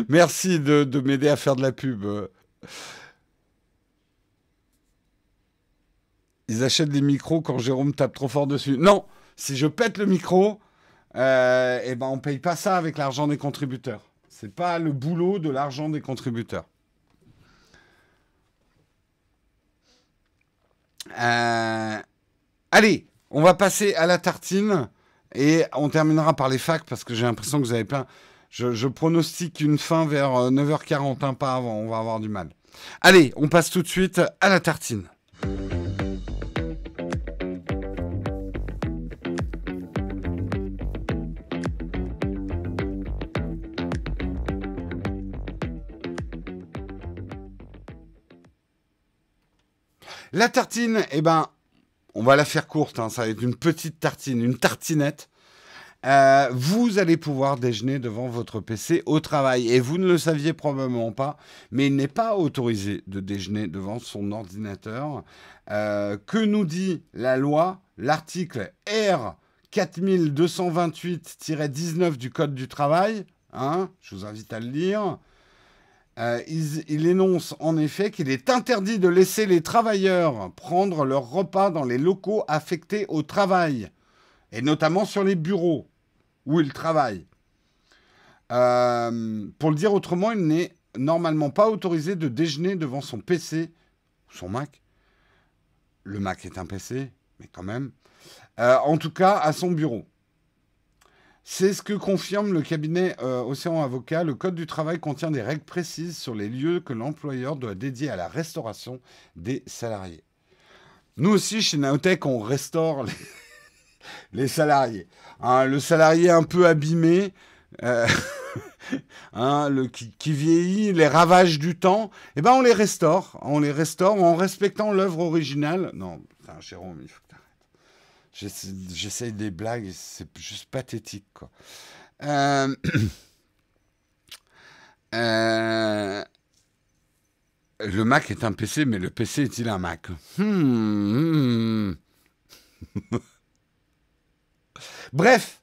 Merci de m'aider à faire de la pub. Ils achètent des micros quand Jérôme tape trop fort dessus. Non, si je pète le micro, eh ben on paye pas ça avec l'argent des contributeurs. C'est pas le boulot de l'argent des contributeurs. Allez, on va passer à la tartine et on terminera par les facs parce que j'ai l'impression que vous avez plein. Je pronostique une fin vers 9h40, hein, pas avant, on va avoir du mal. Allez, on passe tout de suite à la tartine. La tartine, eh ben, on va la faire courte, hein, ça va être une petite tartine, une tartinette. Vous allez pouvoir déjeuner devant votre PC au travail. Et vous ne le saviez probablement pas, mais il n'est pas autorisé de déjeuner devant son ordinateur. Que nous dit la loi? L'article R 4228-19 du Code du travail, hein, je vous invite à le lire. Il énonce en effet qu'il est interdit de laisser les travailleurs prendre leur repas dans les locaux affectés au travail, et notamment sur les bureaux où ils travaillent. Pour le dire autrement, il n'est normalement pas autorisé de déjeuner devant son PC ou son Mac. Le Mac est un PC, mais quand même. En tout cas, à son bureau. C'est ce que confirme le cabinet Océan Avocat. Le Code du travail contient des règles précises sur les lieux que l'employeur doit dédier à la restauration des salariés. Nous aussi, chez Nowtech, on restaure les salariés. Hein, le salarié un peu abîmé, hein, qui vieillit, les ravages du temps, eh ben on les restaure. On les restaure en respectant l'œuvre originale. Non, putain, Jérôme, il faut que t'arrêtes. J'essaye des blagues, c'est juste pathétique, quoi. Le Mac est un PC, mais le PC est-il un Mac? Bref,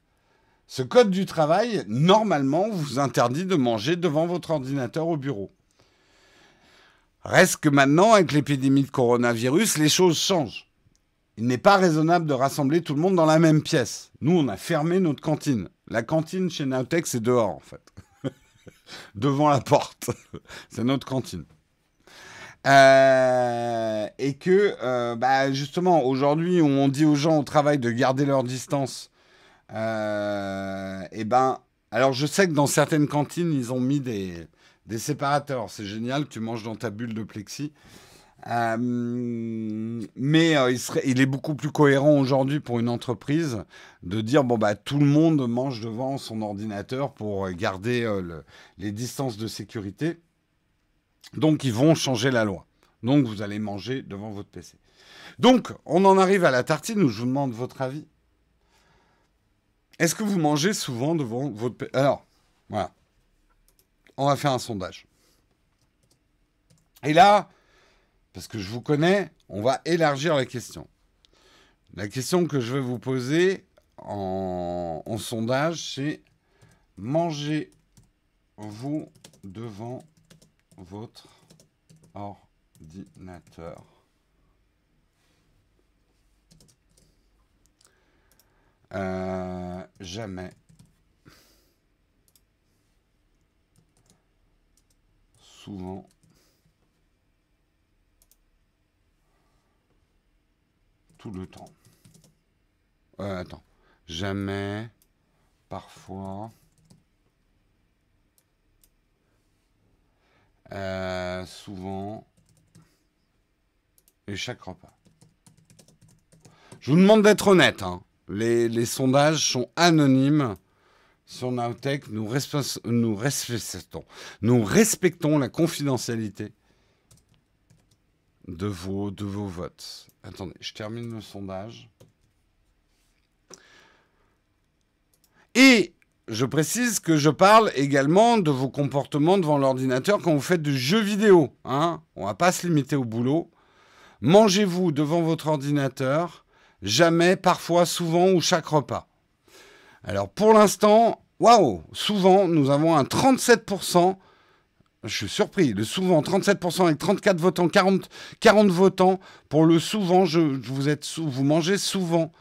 ce code du travail, normalement, vous interdit de manger devant votre ordinateur au bureau. Reste que maintenant, avec l'épidémie de coronavirus, les choses changent. Il n'est pas raisonnable de rassembler tout le monde dans la même pièce. Nous, on a fermé notre cantine. La cantine chez Nowtech, c'est dehors, en fait. Devant la porte. C'est notre cantine. Et que, justement, aujourd'hui, où on dit aux gens au travail de garder leur distance, alors je sais que dans certaines cantines, ils ont mis des séparateurs. C'est génial, tu manges dans ta bulle de plexi. Il est beaucoup plus cohérent aujourd'hui pour une entreprise de dire tout le monde mange devant son ordinateur pour garder les distances de sécurité. Donc ils vont changer la loi. Donc vous allez manger devant votre PC. Donc on en arrive à la tartine où je vous demande votre avis. Est-ce que vous mangez souvent devant votre PC? Alors, voilà. On va faire un sondage. Et là, parce que je vous connais, on va élargir la question. La question que je vais vous poser en sondage, c'est: mangez-vous devant votre ordinateur? Jamais. Souvent. Tout le temps. Attends. Jamais. Parfois. Souvent. Et chaque repas. Je vous demande d'être honnête. Hein. Les sondages sont anonymes sur Nowtech. Nous respectons la confidentialité de vos votes. Attendez, je termine le sondage. Et je précise que je parle également de vos comportements devant l'ordinateur quand vous faites du jeu vidéo. Hein, on ne va pas se limiter au boulot. Mangez-vous devant votre ordinateur? Jamais, parfois, souvent ou chaque repas. Alors pour l'instant, waouh, souvent, nous avons un 37% Je suis surpris. Le souvent, 37% avec 34 votants, 40 votants. Pour le souvent, vous mangez souvent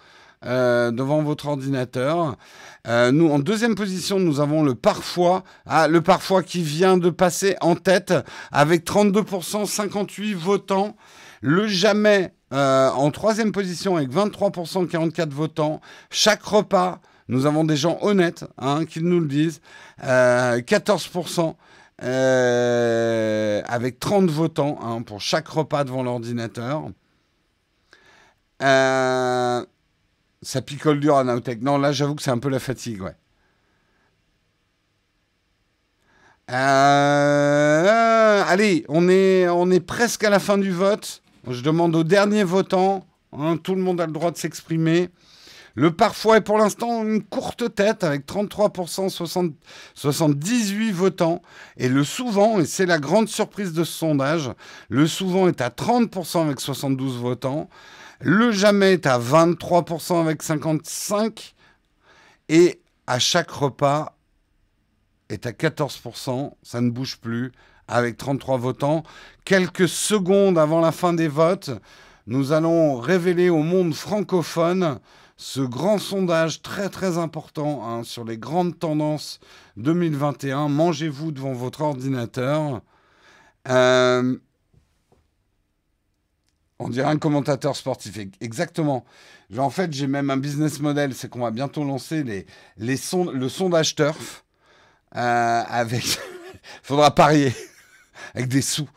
devant votre ordinateur. Nous, en deuxième position, nous avons le parfois. Ah, le parfois qui vient de passer en tête avec 32%, 58 votants. Le jamais en troisième position avec 23%, 44 votants. Chaque repas, nous avons des gens honnêtes qui nous le disent. 14%. Avec 30 votants pour chaque repas devant l'ordinateur. Ça picole dur à Nowtech. Non, là, j'avoue que c'est un peu la fatigue, ouais. Allez, on est presque à la fin du vote. Je demande aux derniers votants. Tout le monde a le droit de s'exprimer. Le parfois est pour l'instant une courte tête avec 33%, 78 votants. Et le souvent, et c'est la grande surprise de ce sondage, le souvent est à 30% avec 72 votants. Le jamais est à 23% avec 55. Et à chaque repas est à 14%. Ça ne bouge plus avec 33 votants. Quelques secondes avant la fin des votes, nous allons révéler au monde francophone ce grand sondage très très important sur les grandes tendances 2021. Mangez-vous devant votre ordinateur. On dirait un commentateur sportif. Exactement. En fait, j'ai même un business model. C'est qu'on va bientôt lancer le sondage turf avec... faudra parier avec des sous.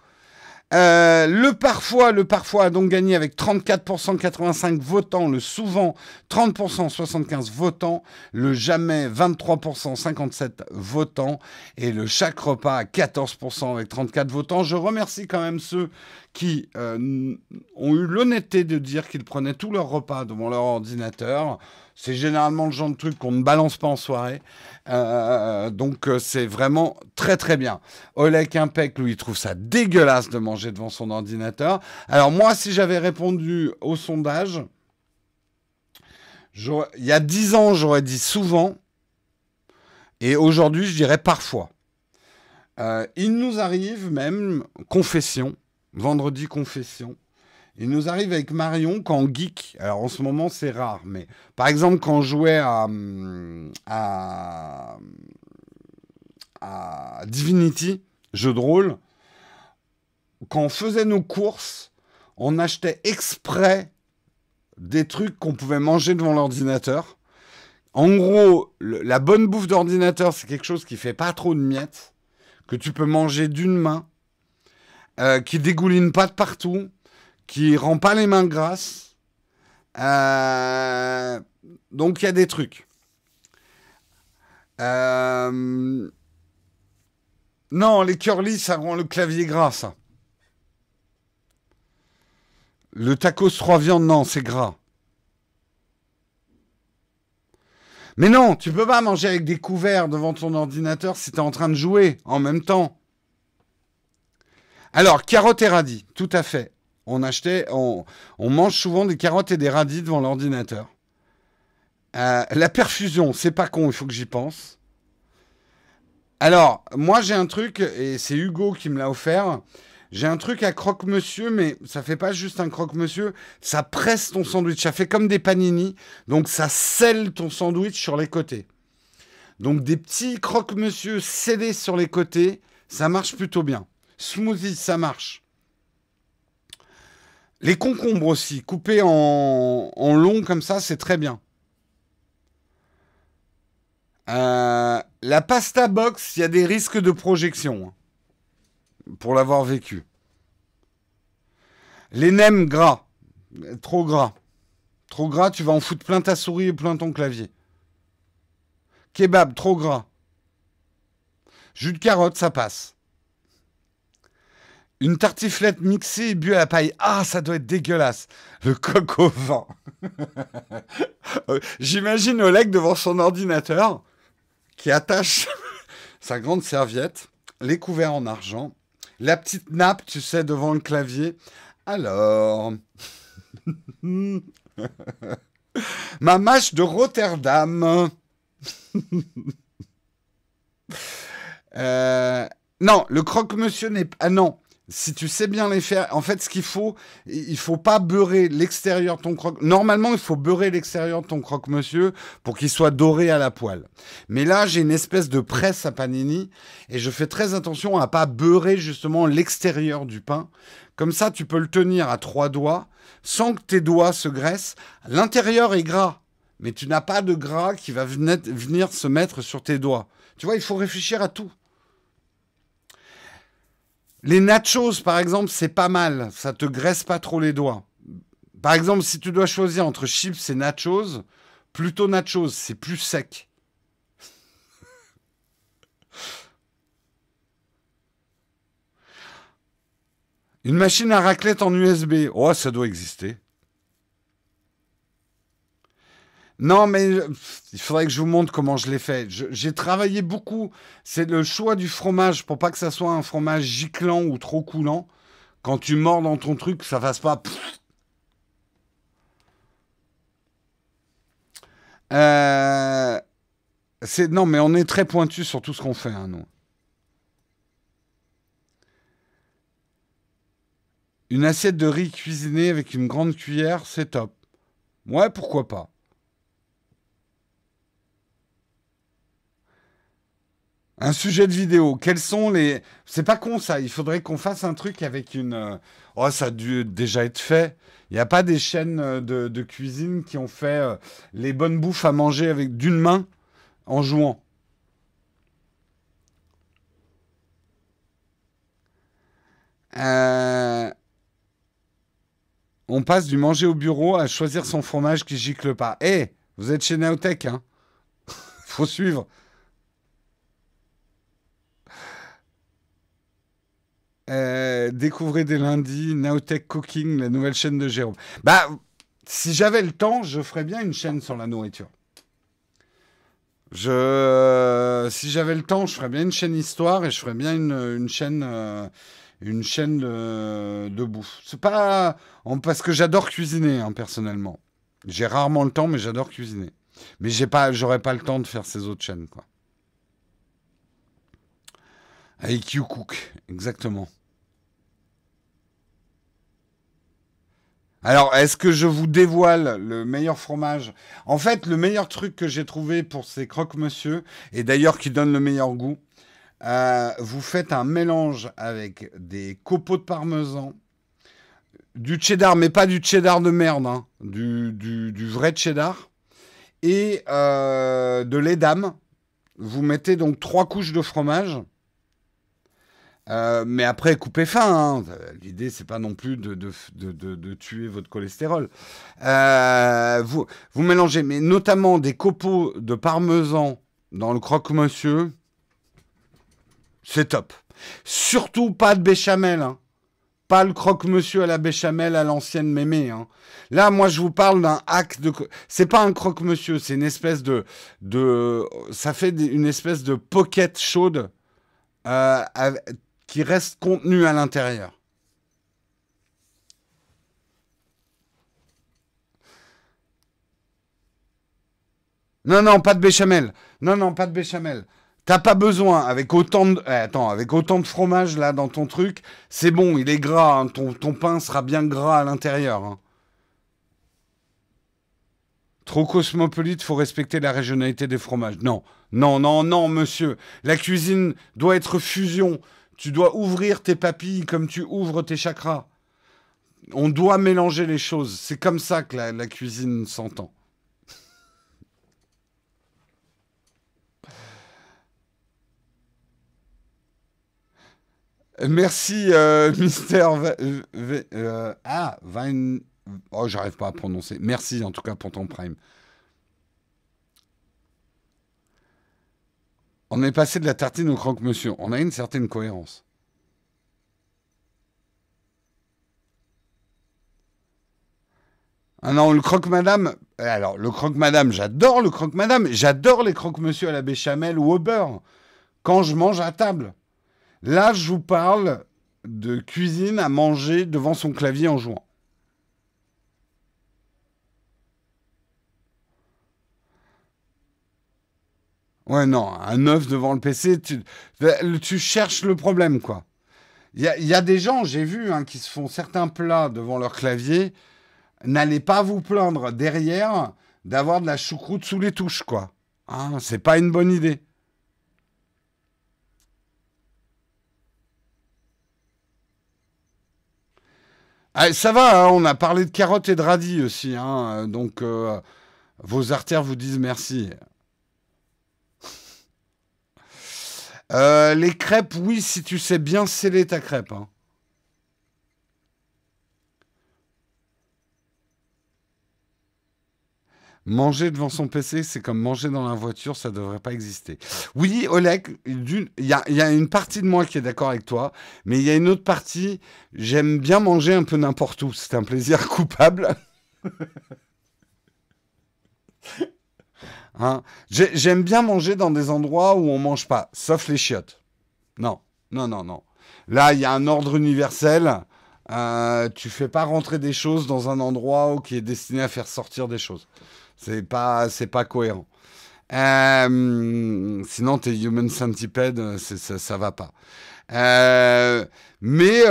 Le parfois a donc gagné avec 34%, 85 votants. Le souvent, 30%, 75 votants. Le jamais, 23%, 57 votants. Et le chaque repas à 14% avec 34 votants. Je remercie quand même ceux qui ont eu l'honnêteté de dire qu'ils prenaient tous leurs repas devant leur ordinateur. C'est généralement le genre de truc qu'on ne balance pas en soirée. Donc, c'est vraiment très, très bien. Oleg Impec, lui, il trouve ça dégueulasse de manger devant son ordinateur. Alors, moi, si j'avais répondu au sondage, il y a 10 ans, j'aurais dit souvent. Et aujourd'hui, je dirais parfois. Il nous arrive même, confession, vendredi confession. Il nous arrive avec Marion quand on geek. Alors en ce moment c'est rare, mais par exemple quand on jouait à Divinity, jeu de rôle, quand on faisait nos courses, on achetait exprès des trucs qu'on pouvait manger devant l'ordinateur. En gros, la bonne bouffe d'ordinateur, c'est quelque chose qui fait pas trop de miettes, que tu peux manger d'une main, qui dégouline pas de partout, qui rend pas les mains grasses. Donc, il y a des trucs. Non, les curly, ça rend le clavier gras, ça. Le tacos 3 viandes, non, c'est gras. Mais non, tu peux pas manger avec des couverts devant ton ordinateur si tu es en train de jouer en même temps. Alors, carottes et radis, tout à fait. On mange souvent des carottes et des radis devant l'ordinateur. La perfusion, c'est pas con, il faut que j'y pense. Alors, moi j'ai un truc, et c'est Hugo qui me l'a offert. J'ai un truc à croque-monsieur, mais ça fait pas juste un croque-monsieur, ça presse ton sandwich, ça fait comme des panini, donc ça scelle ton sandwich sur les côtés. Donc des petits croque-monsieur scellés sur les côtés, ça marche plutôt bien. Smoothie, ça marche. Les concombres aussi, coupés en long comme ça, c'est très bien. La pasta box, il y a des risques de projection, pour l'avoir vécu. Les nems gras, trop gras. Trop gras, tu vas en foutre plein ta souris et plein ton clavier. Kebab, trop gras. Jus de carotte, ça passe. Une tartiflette mixée et bu à la paille. Ah, ça doit être dégueulasse. Le coq au vent. J'imagine Oleg devant son ordinateur qui attache sa grande serviette, les couverts en argent, la petite nappe, tu sais, devant le clavier. Alors, ma mâche de Rotterdam. Non, le croque-monsieur n'est pas... Ah non, si tu sais bien les faire, en fait, ce qu'il faut, il faut pas beurrer l'extérieur de ton croque... Normalement, il faut beurrer l'extérieur de ton croque-monsieur pour qu'il soit doré à la poêle. Mais là, j'ai une espèce de presse à panini et je fais très attention à pas beurrer justement l'extérieur du pain. Comme ça, tu peux le tenir à 3 doigts sans que tes doigts se graissent. L'intérieur est gras, mais tu n'as pas de gras qui va venir se mettre sur tes doigts. Tu vois, il faut réfléchir à tout. Les nachos, par exemple, c'est pas mal. Ça te graisse pas trop les doigts. Par exemple, si tu dois choisir entre chips et nachos, plutôt nachos, c'est plus sec. Une machine à raclette en USB. Oh, ça doit exister. Non, mais il faudrait que je vous montre comment je l'ai fait. J'ai travaillé beaucoup. C'est le choix du fromage pour pas que ça soit un fromage giclant ou trop coulant. Quand tu mords dans ton truc, ça fasse pas. Euh, non, mais on est très pointu sur tout ce qu'on fait, hein, nous. Une assiette de riz cuisiné avec une grande cuillère, c'est top. Ouais, pourquoi pas. Un sujet de vidéo. Quels sont les... C'est pas con ça. Il faudrait qu'on fasse un truc avec une... Oh, ça a dû déjà être fait. Il n'y a pas des chaînes de cuisine qui ont fait les bonnes bouffes à manger avec d'une main en jouant. Euh, On passe du manger au bureau à choisir son fromage qui gicle pas. Eh, vous êtes chez Naotech, hein? Faut suivre. Découvrez dès lundi Naotech Cooking, la nouvelle chaîne de Jérôme. Bah, si j'avais le temps, je ferais bien une chaîne sur la nourriture. Si j'avais le temps, je ferais bien une chaîne histoire et je ferais bien une chaîne de bouffe. C'est pas parce que j'adore cuisiner, hein, personnellement. J'ai rarement le temps, mais j'adore cuisiner. Mais j'aurais pas le temps de faire ces autres chaînes, quoi. IQ Cook, exactement. Alors, est-ce que je vous dévoile le meilleur fromage? En fait, le meilleur truc que j'ai trouvé pour ces croque-monsieur, et d'ailleurs qui donne le meilleur goût, vous faites un mélange avec des copeaux de parmesan, du cheddar, mais pas du cheddar de merde, hein, du vrai cheddar, et de lait d'âme. Vous mettez donc 3 couches de fromage. Mais après, coupez fin, hein. L'idée, c'est pas non plus de tuer votre cholestérol. Vous mélangez, mais notamment des copeaux de parmesan dans le croque-monsieur, c'est top. Surtout pas de béchamel, hein. Pas le croque-monsieur à la béchamel à l'ancienne mémé, hein. Là, moi, je vous parle d'un hack de... C'est pas un croque-monsieur, c'est une espèce ça fait une espèce de pocket chaude euh, avec- qui reste contenue à l'intérieur. Non, non, pas de béchamel. Non, non, pas de béchamel. T'as pas besoin, avec autant de... attends, avec autant de fromage là dans ton truc, c'est bon, il est gras, hein. Ton pain sera bien gras à l'intérieur, hein. Trop cosmopolite, faut respecter la régionalité des fromages. Non, non, non, non, monsieur. La cuisine doit être fusion. Tu dois ouvrir tes papilles comme tu ouvres tes chakras. On doit mélanger les choses. C'est comme ça que la cuisine s'entend. Merci, Mister. Vine. Oh, j'arrive pas à prononcer. Merci en tout cas pour ton prime. On est passé de la tartine au croque-monsieur. On a une certaine cohérence. Ah non, le croque-madame. Alors, le croque-madame, j'adore le croque-madame. J'adore les croque-monsieur à la béchamel ou au beurre. Quand je mange à table. Là, je vous parle de cuisine à manger devant son clavier en jouant. Ouais, non, un œuf devant le PC, tu cherches le problème, quoi. Il y a des gens, j'ai vu, hein, qui se font certains plats devant leur clavier. N'allez pas vous plaindre derrière d'avoir de la choucroute sous les touches, quoi. Hein, c'est pas une bonne idée. Ah, ça va, hein, on a parlé de carottes et de radis aussi, hein, donc vos artères vous disent merci. Les crêpes, oui, si tu sais bien sceller ta crêpe, hein. Manger devant son PC, c'est comme manger dans la voiture, ça devrait pas exister. Oui, Oleg, il y a une partie de moi qui est d'accord avec toi, mais il y a une autre partie, j'aime bien manger un peu n'importe où. C'est un plaisir coupable. Hein. J'aime bien manger dans des endroits où on mange pas, sauf les chiottes. Non, non, non, non. Là, il y a un ordre universel. Tu fais pas rentrer des choses dans un endroit qui est destiné à faire sortir des choses. C'est pas cohérent. Sinon, tes human centipede, ça va pas. Euh, mais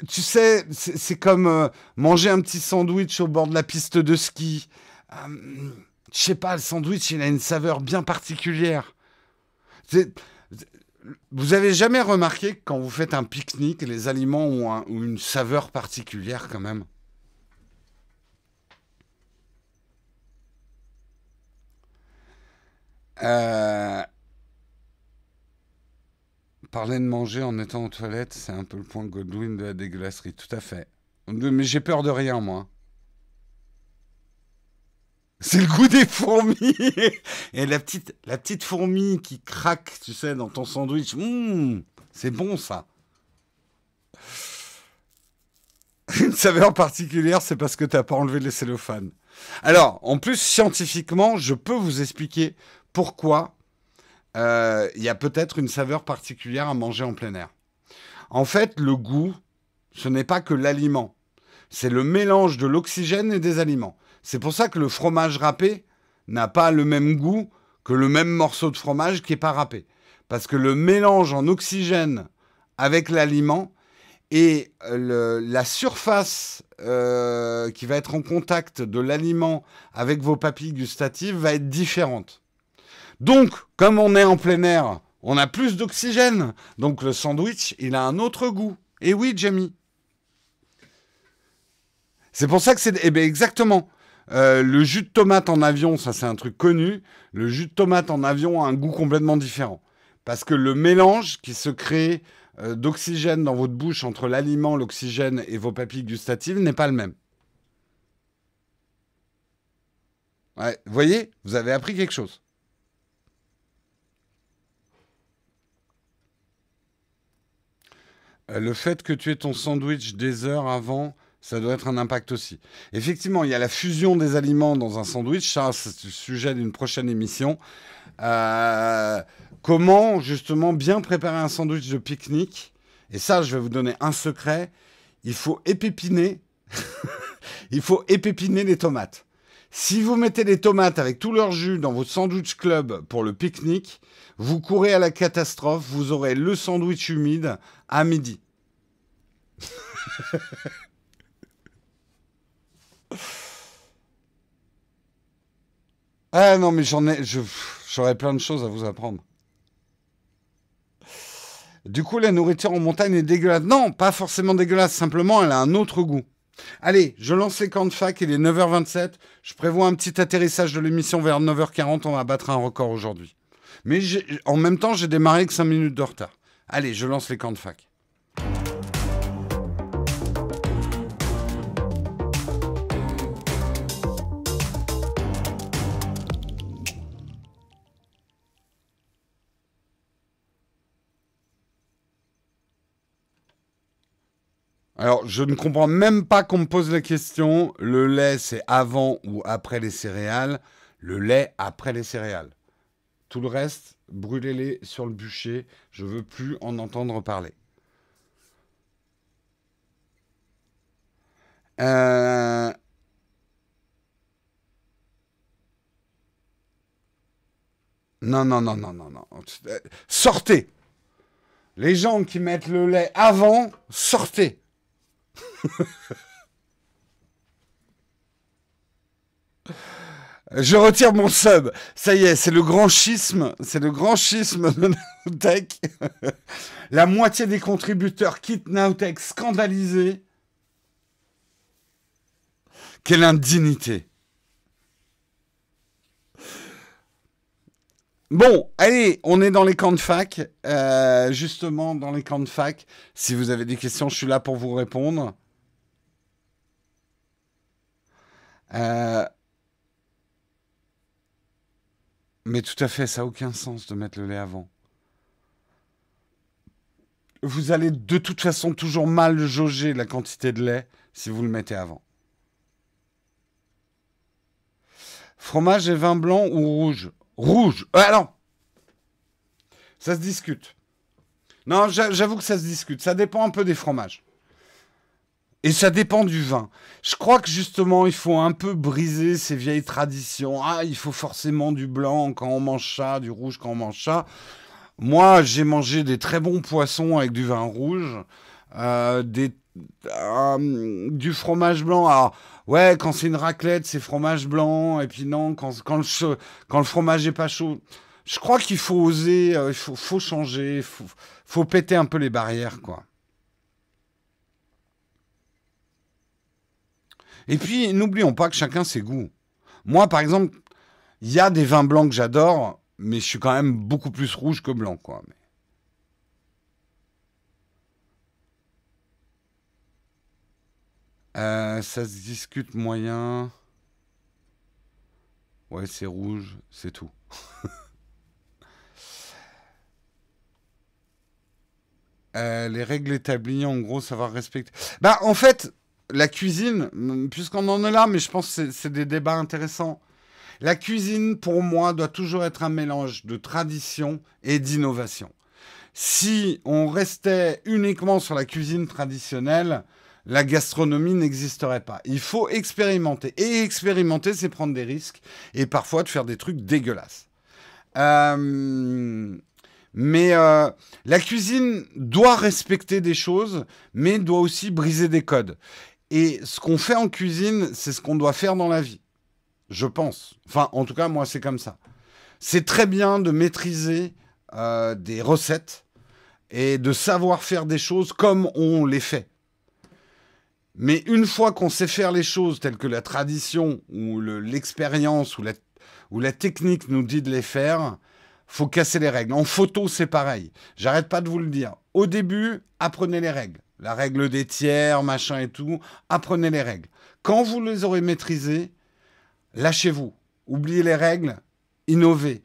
tu sais, c'est comme manger un petit sandwich au bord de la piste de ski. Je sais pas, le sandwich, il a une saveur bien particulière. C'est- Vous avez jamais remarqué que quand vous faites un pique-nique, les aliments ont une saveur particulière quand même? Euh, Parler de manger en étant aux toilettes, c'est un peu le point Godwin de la dégueulasserie. Tout à fait. Mais j'ai peur de rien, moi. C'est le goût des fourmis. Et la petite fourmi qui craque, tu sais, dans ton sandwich. C'est bon, ça. Une saveur particulière, c'est parce que t'as pas enlevé les cellophanes. Alors, en plus, scientifiquement, je peux vous expliquer pourquoi il y a peut-être une saveur particulière à manger en plein air. En fait, le goût, ce n'est pas que l'aliment. C'est le mélange de l'oxygène et des aliments. C'est pour ça que le fromage râpé n'a pas le même goût que le même morceau de fromage qui n'est pas râpé. Parce que le mélange en oxygène avec l'aliment et la surface qui va être en contact de l'aliment avec vos papilles gustatives va être différente. Donc, comme on est en plein air, on a plus d'oxygène. Donc le sandwich, il a un autre goût. Et oui, Jamie. C'est pour ça que c'est... Eh bien, exactement. Le jus de tomate en avion, ça c'est un truc connu. Le jus de tomate en avion a un goût complètement différent. Parce que le mélange qui se crée d'oxygène dans votre bouche entre l'aliment, l'oxygène et vos papilles gustatives n'est pas le même. Ouais, vous voyez, vous avez appris quelque chose. Le fait que tu aies ton sandwich des heures avant, ça doit être un impact aussi. Effectivement, il y a la fusion des aliments dans un sandwich. Ça, c'est le sujet d'une prochaine émission. Euh, Comment justement bien préparer un sandwich de pique-nique? Et ça, je vais vous donner un secret. Il faut épépiner. Il faut épépiner les tomates. Si vous mettez les tomates avec tout leur jus dans votre sandwich club pour le pique-nique, vous courez à la catastrophe. Vous aurez le sandwich humide à midi. Ah non, mais j'aurais plein de choses à vous apprendre. Du coup, la nourriture en montagne est dégueulasse. Non, pas forcément dégueulasse, simplement elle a un autre goût. Allez, je lance les camps de fac, il est 9h27. Je prévois un petit atterrissage de l'émission vers 9h40. On va battre un record aujourd'hui. Mais en même temps, j'ai démarré avec 5 minutes de retard. Allez, je lance les camps de fac. Alors, je ne comprends même pas qu'on me pose la question. Le lait, c'est avant ou après les céréales? Le lait après les céréales. Tout le reste, brûlez-les sur le bûcher. Je veux plus en entendre parler. Euh, Non, non, non, non, non, non. Sortez. Les gens qui mettent le lait avant, sortez. Je retire mon sub. Ça y est, c'est le grand schisme. C'est le grand schisme de Nowtech. La moitié des contributeurs quittent Nowtech scandalisés. Quelle indignité. Bon, allez, on est dans les camps de fac. Justement, dans les camps de fac. Si vous avez des questions, je suis là pour vous répondre. Mais tout à fait, ça n'a aucun sens de mettre le lait avant. Vous allez de toute façon toujours mal jauger la quantité de lait si vous le mettez avant. Fromage et vin blanc ou rouge? Rouge. Alors, ça se discute. Non, j'avoue que ça se discute. Ça dépend un peu des fromages. Et ça dépend du vin. Je crois que justement, il faut un peu briser ces vieilles traditions. Ah, il faut forcément du blanc quand on mange ça, du rouge quand on mange ça. Moi, j'ai mangé des très bons poissons avec du vin rouge, du fromage blanc. Alors, ouais, quand c'est une raclette, c'est fromage blanc. Et puis non, quand le fromage est pas chaud. Je crois qu'il faut oser, faut changer, faut péter un peu les barrières, quoi. Et puis, n'oublions pas que chacun ses goûts. Moi, par exemple, il y a des vins blancs que j'adore, mais je suis quand même beaucoup plus rouge que blanc, quoi. Ça se discute moyen. Ouais, c'est rouge, c'est tout. Les règles établies, en gros, savoir respecter. Bah, en fait, la cuisine, puisqu'on en est là, mais je pense que c'est des débats intéressants. La cuisine, pour moi, doit toujours être un mélange de tradition et d'innovation. Si on restait uniquement sur la cuisine traditionnelle, la gastronomie n'existerait pas. Il faut expérimenter. Et expérimenter, c'est prendre des risques et parfois de faire des trucs dégueulasses. La cuisine doit respecter des choses, mais doit aussi briser des codes. Et ce qu'on fait en cuisine, c'est ce qu'on doit faire dans la vie. Je pense. Enfin, en tout cas, moi, c'est comme ça. C'est très bien de maîtriser des recettes et de savoir faire des choses comme on les fait. Mais une fois qu'on sait faire les choses telles que la tradition ou l'expérience ou la technique nous dit de les faire, faut casser les règles. En photo, c'est pareil. J'arrête pas de vous le dire. Au début, apprenez les règles. La règle des tiers, machin et tout. Apprenez les règles. Quand vous les aurez maîtrisées, lâchez-vous. Oubliez les règles. Innovez.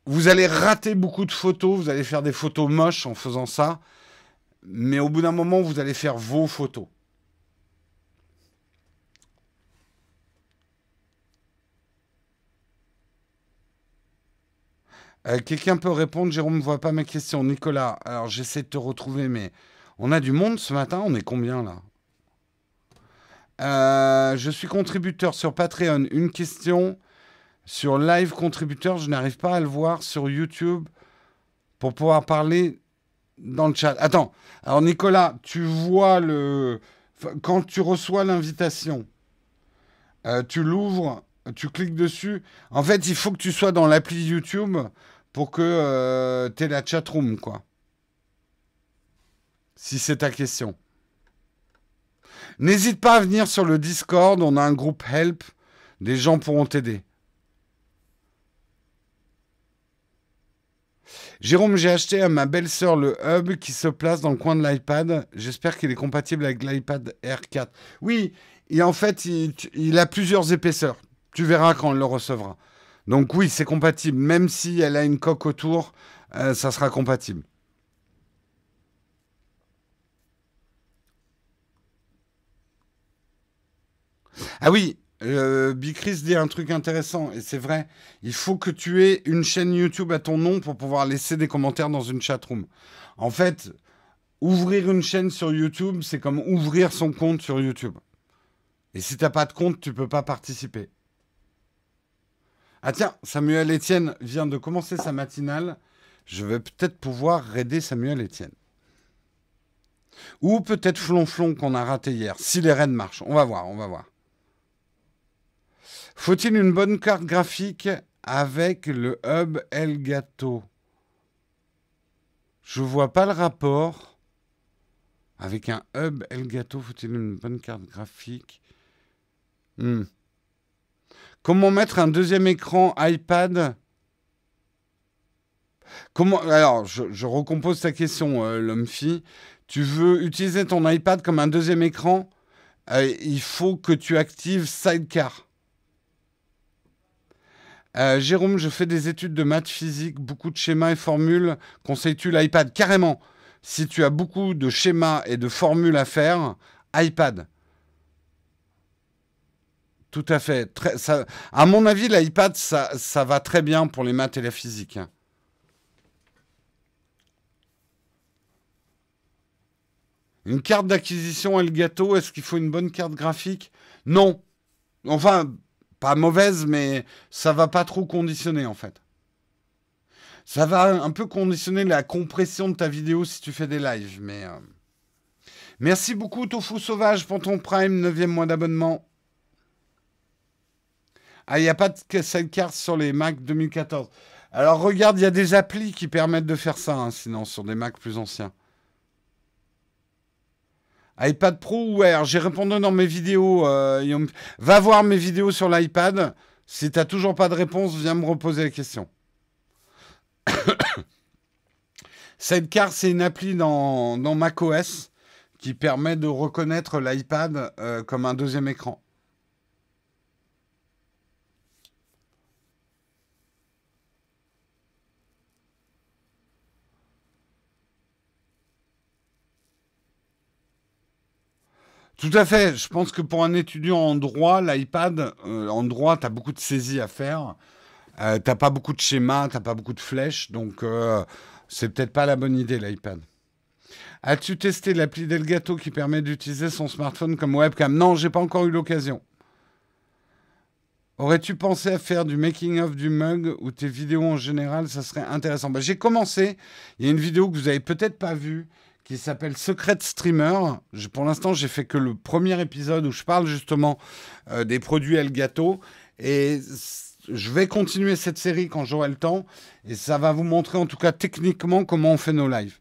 Vous allez rater beaucoup de photos. Vous allez faire des photos moches en faisant ça. Mais au bout d'un moment, vous allez faire vos photos. Quelqu'un peut répondre, Jérôme ne voit pas ma question. Nicolas, alors j'essaie de te retrouver, mais on a du monde ce matin, on est combien là? Je suis contributeur sur Patreon. Une question sur Live Contributeur, je n'arrive pas à le voir sur YouTube pour pouvoir parler dans le chat. Attends, alors Nicolas, tu vois quand tu reçois l'invitation, tu l'ouvres, tu cliques dessus. En fait, il faut que tu sois dans l'appli YouTube pour que tu aies la chatroom, quoi. Si c'est ta question. N'hésite pas à venir sur le Discord, on a un groupe Help, des gens pourront t'aider. Jérôme, j'ai acheté à ma belle-sœur le hub qui se place dans le coin de l'iPad. J'espère qu'il est compatible avec l'iPad Air 4. Oui, et en fait, il a plusieurs épaisseurs. Tu verras quand on le recevra. Donc oui, c'est compatible. Même si elle a une coque autour, ça sera compatible. Ah oui, Bicris dit un truc intéressant, et c'est vrai. Il faut que tu aies une chaîne YouTube à ton nom pour pouvoir laisser des commentaires dans une chatroom. En fait, ouvrir une chaîne sur YouTube, c'est comme ouvrir son compte sur YouTube. Et si t'as pas de compte, tu peux pas participer. Ah tiens, Samuel Etienne vient de commencer sa matinale. Je vais peut-être pouvoir raider Samuel Etienne. Ou peut-être Flonflon qu'on a raté hier. Si les raids marchent. On va voir, on va voir. Faut-il une bonne carte graphique avec le hub Elgato? Je vois pas le rapport. Avec un hub Elgato, faut-il une bonne carte graphique? Comment mettre un deuxième écran iPad? Comment... Alors, je recompose ta question, l'homme-fille. Tu veux utiliser ton iPad comme un deuxième écran? Il faut que tu actives Sidecar. Jérôme, je fais des études de maths physique, beaucoup de schémas et formules. Conseilles-tu l'iPad? Carrément. Si tu as beaucoup de schémas et de formules à faire, iPad. Tout à fait. À mon avis, l'iPad, ça va très bien pour les maths et la physique. Une carte d'acquisition Elgato, est-ce qu'il faut une bonne carte graphique? Non. Enfin, pas mauvaise, mais ça va pas trop conditionner en fait. Ça va un peu conditionner la compression de ta vidéo si tu fais des lives, mais... Merci beaucoup Tofu Sauvage pour ton Prime, 9e mois d'abonnement. Ah, il n'y a pas de sidecar sur les Mac 2014. Alors regarde, il y a des applis qui permettent de faire ça, hein, sinon, sur des Mac plus anciens. iPad Pro ou Air? J'ai répondu dans mes vidéos. Va voir mes vidéos sur l'iPad. Si tu n'as toujours pas de réponse, viens me reposer la question. Sidecar, c'est une appli dans macOS qui permet de reconnaître l'iPad comme un deuxième écran. Tout à fait. Je pense que pour un étudiant en droit, l'iPad, en droit, tu as beaucoup de saisies à faire. T'as pas beaucoup de schémas, t'as pas beaucoup de flèches, donc c'est peut-être pas la bonne idée l'iPad. As-tu testé l'appli d'Elgato qui permet d'utiliser son smartphone comme webcam? Non, j'ai pas encore eu l'occasion. Aurais-tu pensé à faire du making-of du mug ou tes vidéos en général? Ça serait intéressant. Bah, j'ai commencé. Il y a une vidéo que vous avez peut-être pas vue qui s'appelle Secret Streamer. Pour l'instant, j'ai fait que le premier épisode où je parle justement des produits Elgato. Et je vais continuer cette série quand j'aurai le temps. Et ça va vous montrer en tout cas techniquement comment on fait nos lives.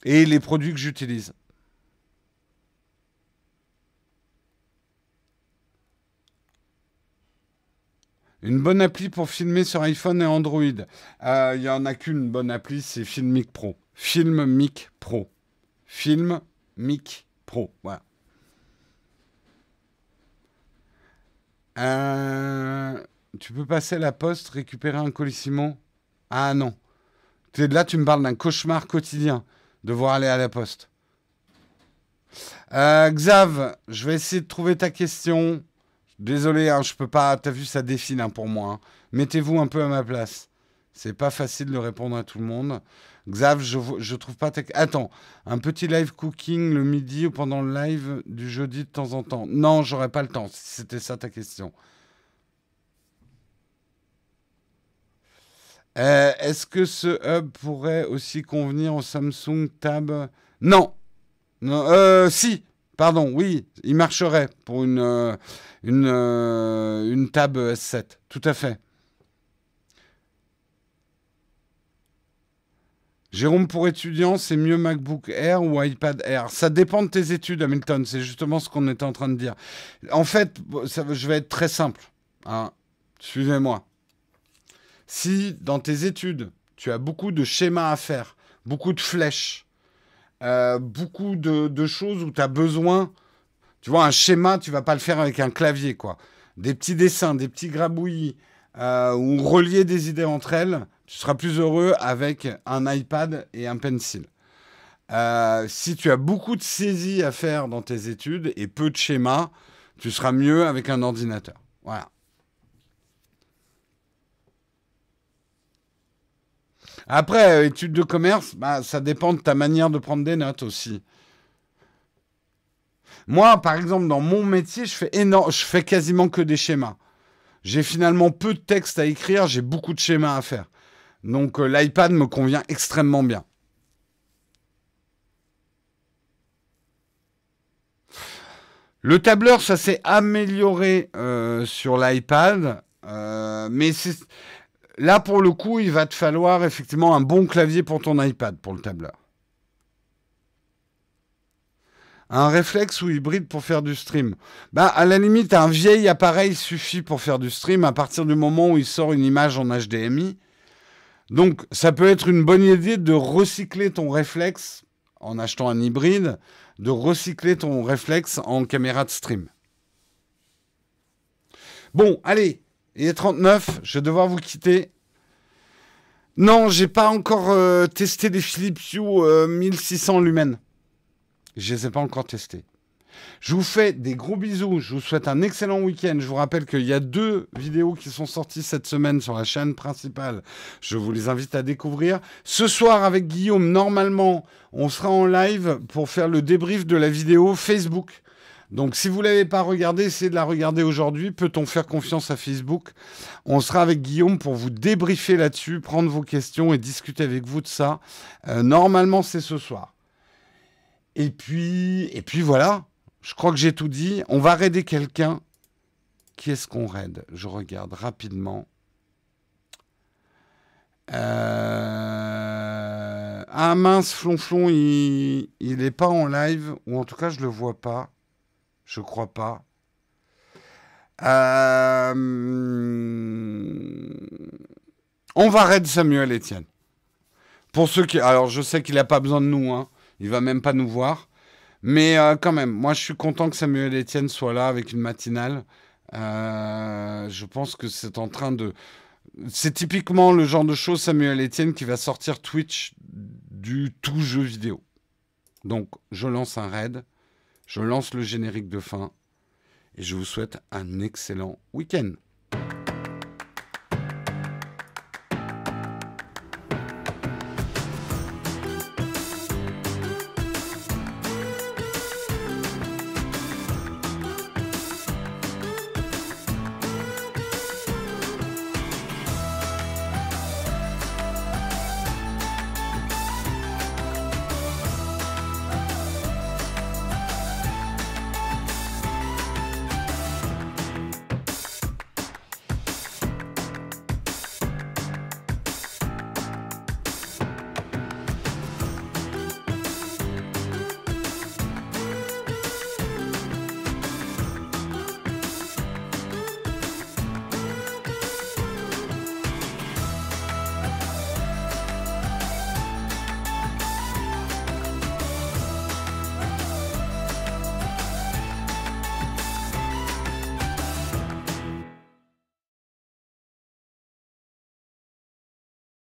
Et les produits que j'utilise. Une bonne appli pour filmer sur iPhone et Android. Il n'y en a qu'une bonne appli, c'est Filmic Pro. Filmic Pro. Filmic Pro. Voilà. Tu peux passer à la poste, récupérer un colissimo? Ah non. Là, tu me parles d'un cauchemar quotidien, devoir aller à la poste. Xav, je vais essayer de trouver ta question. Désolé, hein, je peux pas. T'as vu, ça défile hein, pour moi. Hein. Mettez-vous un peu à ma place. C'est pas facile de répondre à tout le monde. Xav, je trouve pas ta... Attends, un petit live cooking le midi ou pendant le live du jeudi de temps en temps? Non, j'aurais pas le temps, si c'était ça ta question. Est-ce que ce hub pourrait aussi convenir au Samsung Tab? Non. Non, si, pardon, oui, il marcherait pour une Tab S7, tout à fait. Jérôme, pour étudiants, c'est mieux MacBook Air ou iPad Air? Ça dépend de tes études, Hamilton, c'est justement ce qu'on était en train de dire. En fait, je vais être très simple. Hein. Suivez-moi. Si dans tes études, tu as beaucoup de schémas à faire, beaucoup de flèches, beaucoup de choses où tu as besoin... Tu vois, un schéma, tu vas pas le faire avec un clavier, quoi. Des petits dessins, des petits grabouillis, ou relier des idées entre elles, tu seras plus heureux avec un iPad et un pencil. Si tu as beaucoup de saisies à faire dans tes études et peu de schémas, tu seras mieux avec un ordinateur. Voilà. Après, études de commerce, bah, ça dépend de ta manière de prendre des notes aussi. Moi, par exemple, dans mon métier, je fais quasiment que des schémas. j'ai finalement peu de texte à écrire, j'ai beaucoup de schémas à faire. Donc l'iPad me convient extrêmement bien. Le tableur, ça s'est amélioré sur l'iPad, mais là, pour le coup, il va te falloir effectivement un bon clavier pour ton iPad, pour le tableur. Un réflexe ou hybride pour faire du stream. Bah, à la limite, un vieil appareil suffit pour faire du stream à partir du moment où il sort une image en HDMI. Donc, ça peut être une bonne idée de recycler ton réflexe en achetant un hybride, de recycler ton réflexe en caméra de stream. Bon, allez, il est 39, je vais devoir vous quitter. Non, j'ai pas encore testé les Philips Hue 1600 lumens. Je ne les ai pas encore testés. Je vous fais des gros bisous. Je vous souhaite un excellent week-end. Je vous rappelle qu'il y a 2 vidéos qui sont sorties cette semaine sur la chaîne principale. Je vous les invite à découvrir. Ce soir, avec Guillaume, normalement, on sera en live pour faire le débrief de la vidéo Facebook. Donc, si vous ne l'avez pas regardée, essayez de la regarder aujourd'hui. Peut-on faire confiance à Facebook? On sera avec Guillaume pour vous débriefer là-dessus, prendre vos questions et discuter avec vous de ça. Normalement, c'est ce soir. Et puis voilà, je crois que j'ai tout dit. On va raider quelqu'un. Qui est-ce qu'on raide? Je regarde rapidement. Ah mince, Flonflon, il n'est pas en live. Ou en tout cas, je ne le vois pas. Je crois pas. On va raid Samuel Etienne. Pour ceux qui... Alors, je sais qu'il n'a pas besoin de nous, hein. Il va même pas nous voir. Mais quand même, moi, je suis content que Samuel Etienne soit là avec une matinale. Je pense que c'est en train de... C'est typiquement le genre de choses, Samuel Etienne, qui va sortir Twitch du tout jeu vidéo. Donc, je lance un raid. Je lance le générique de fin. Et je vous souhaite un excellent week-end.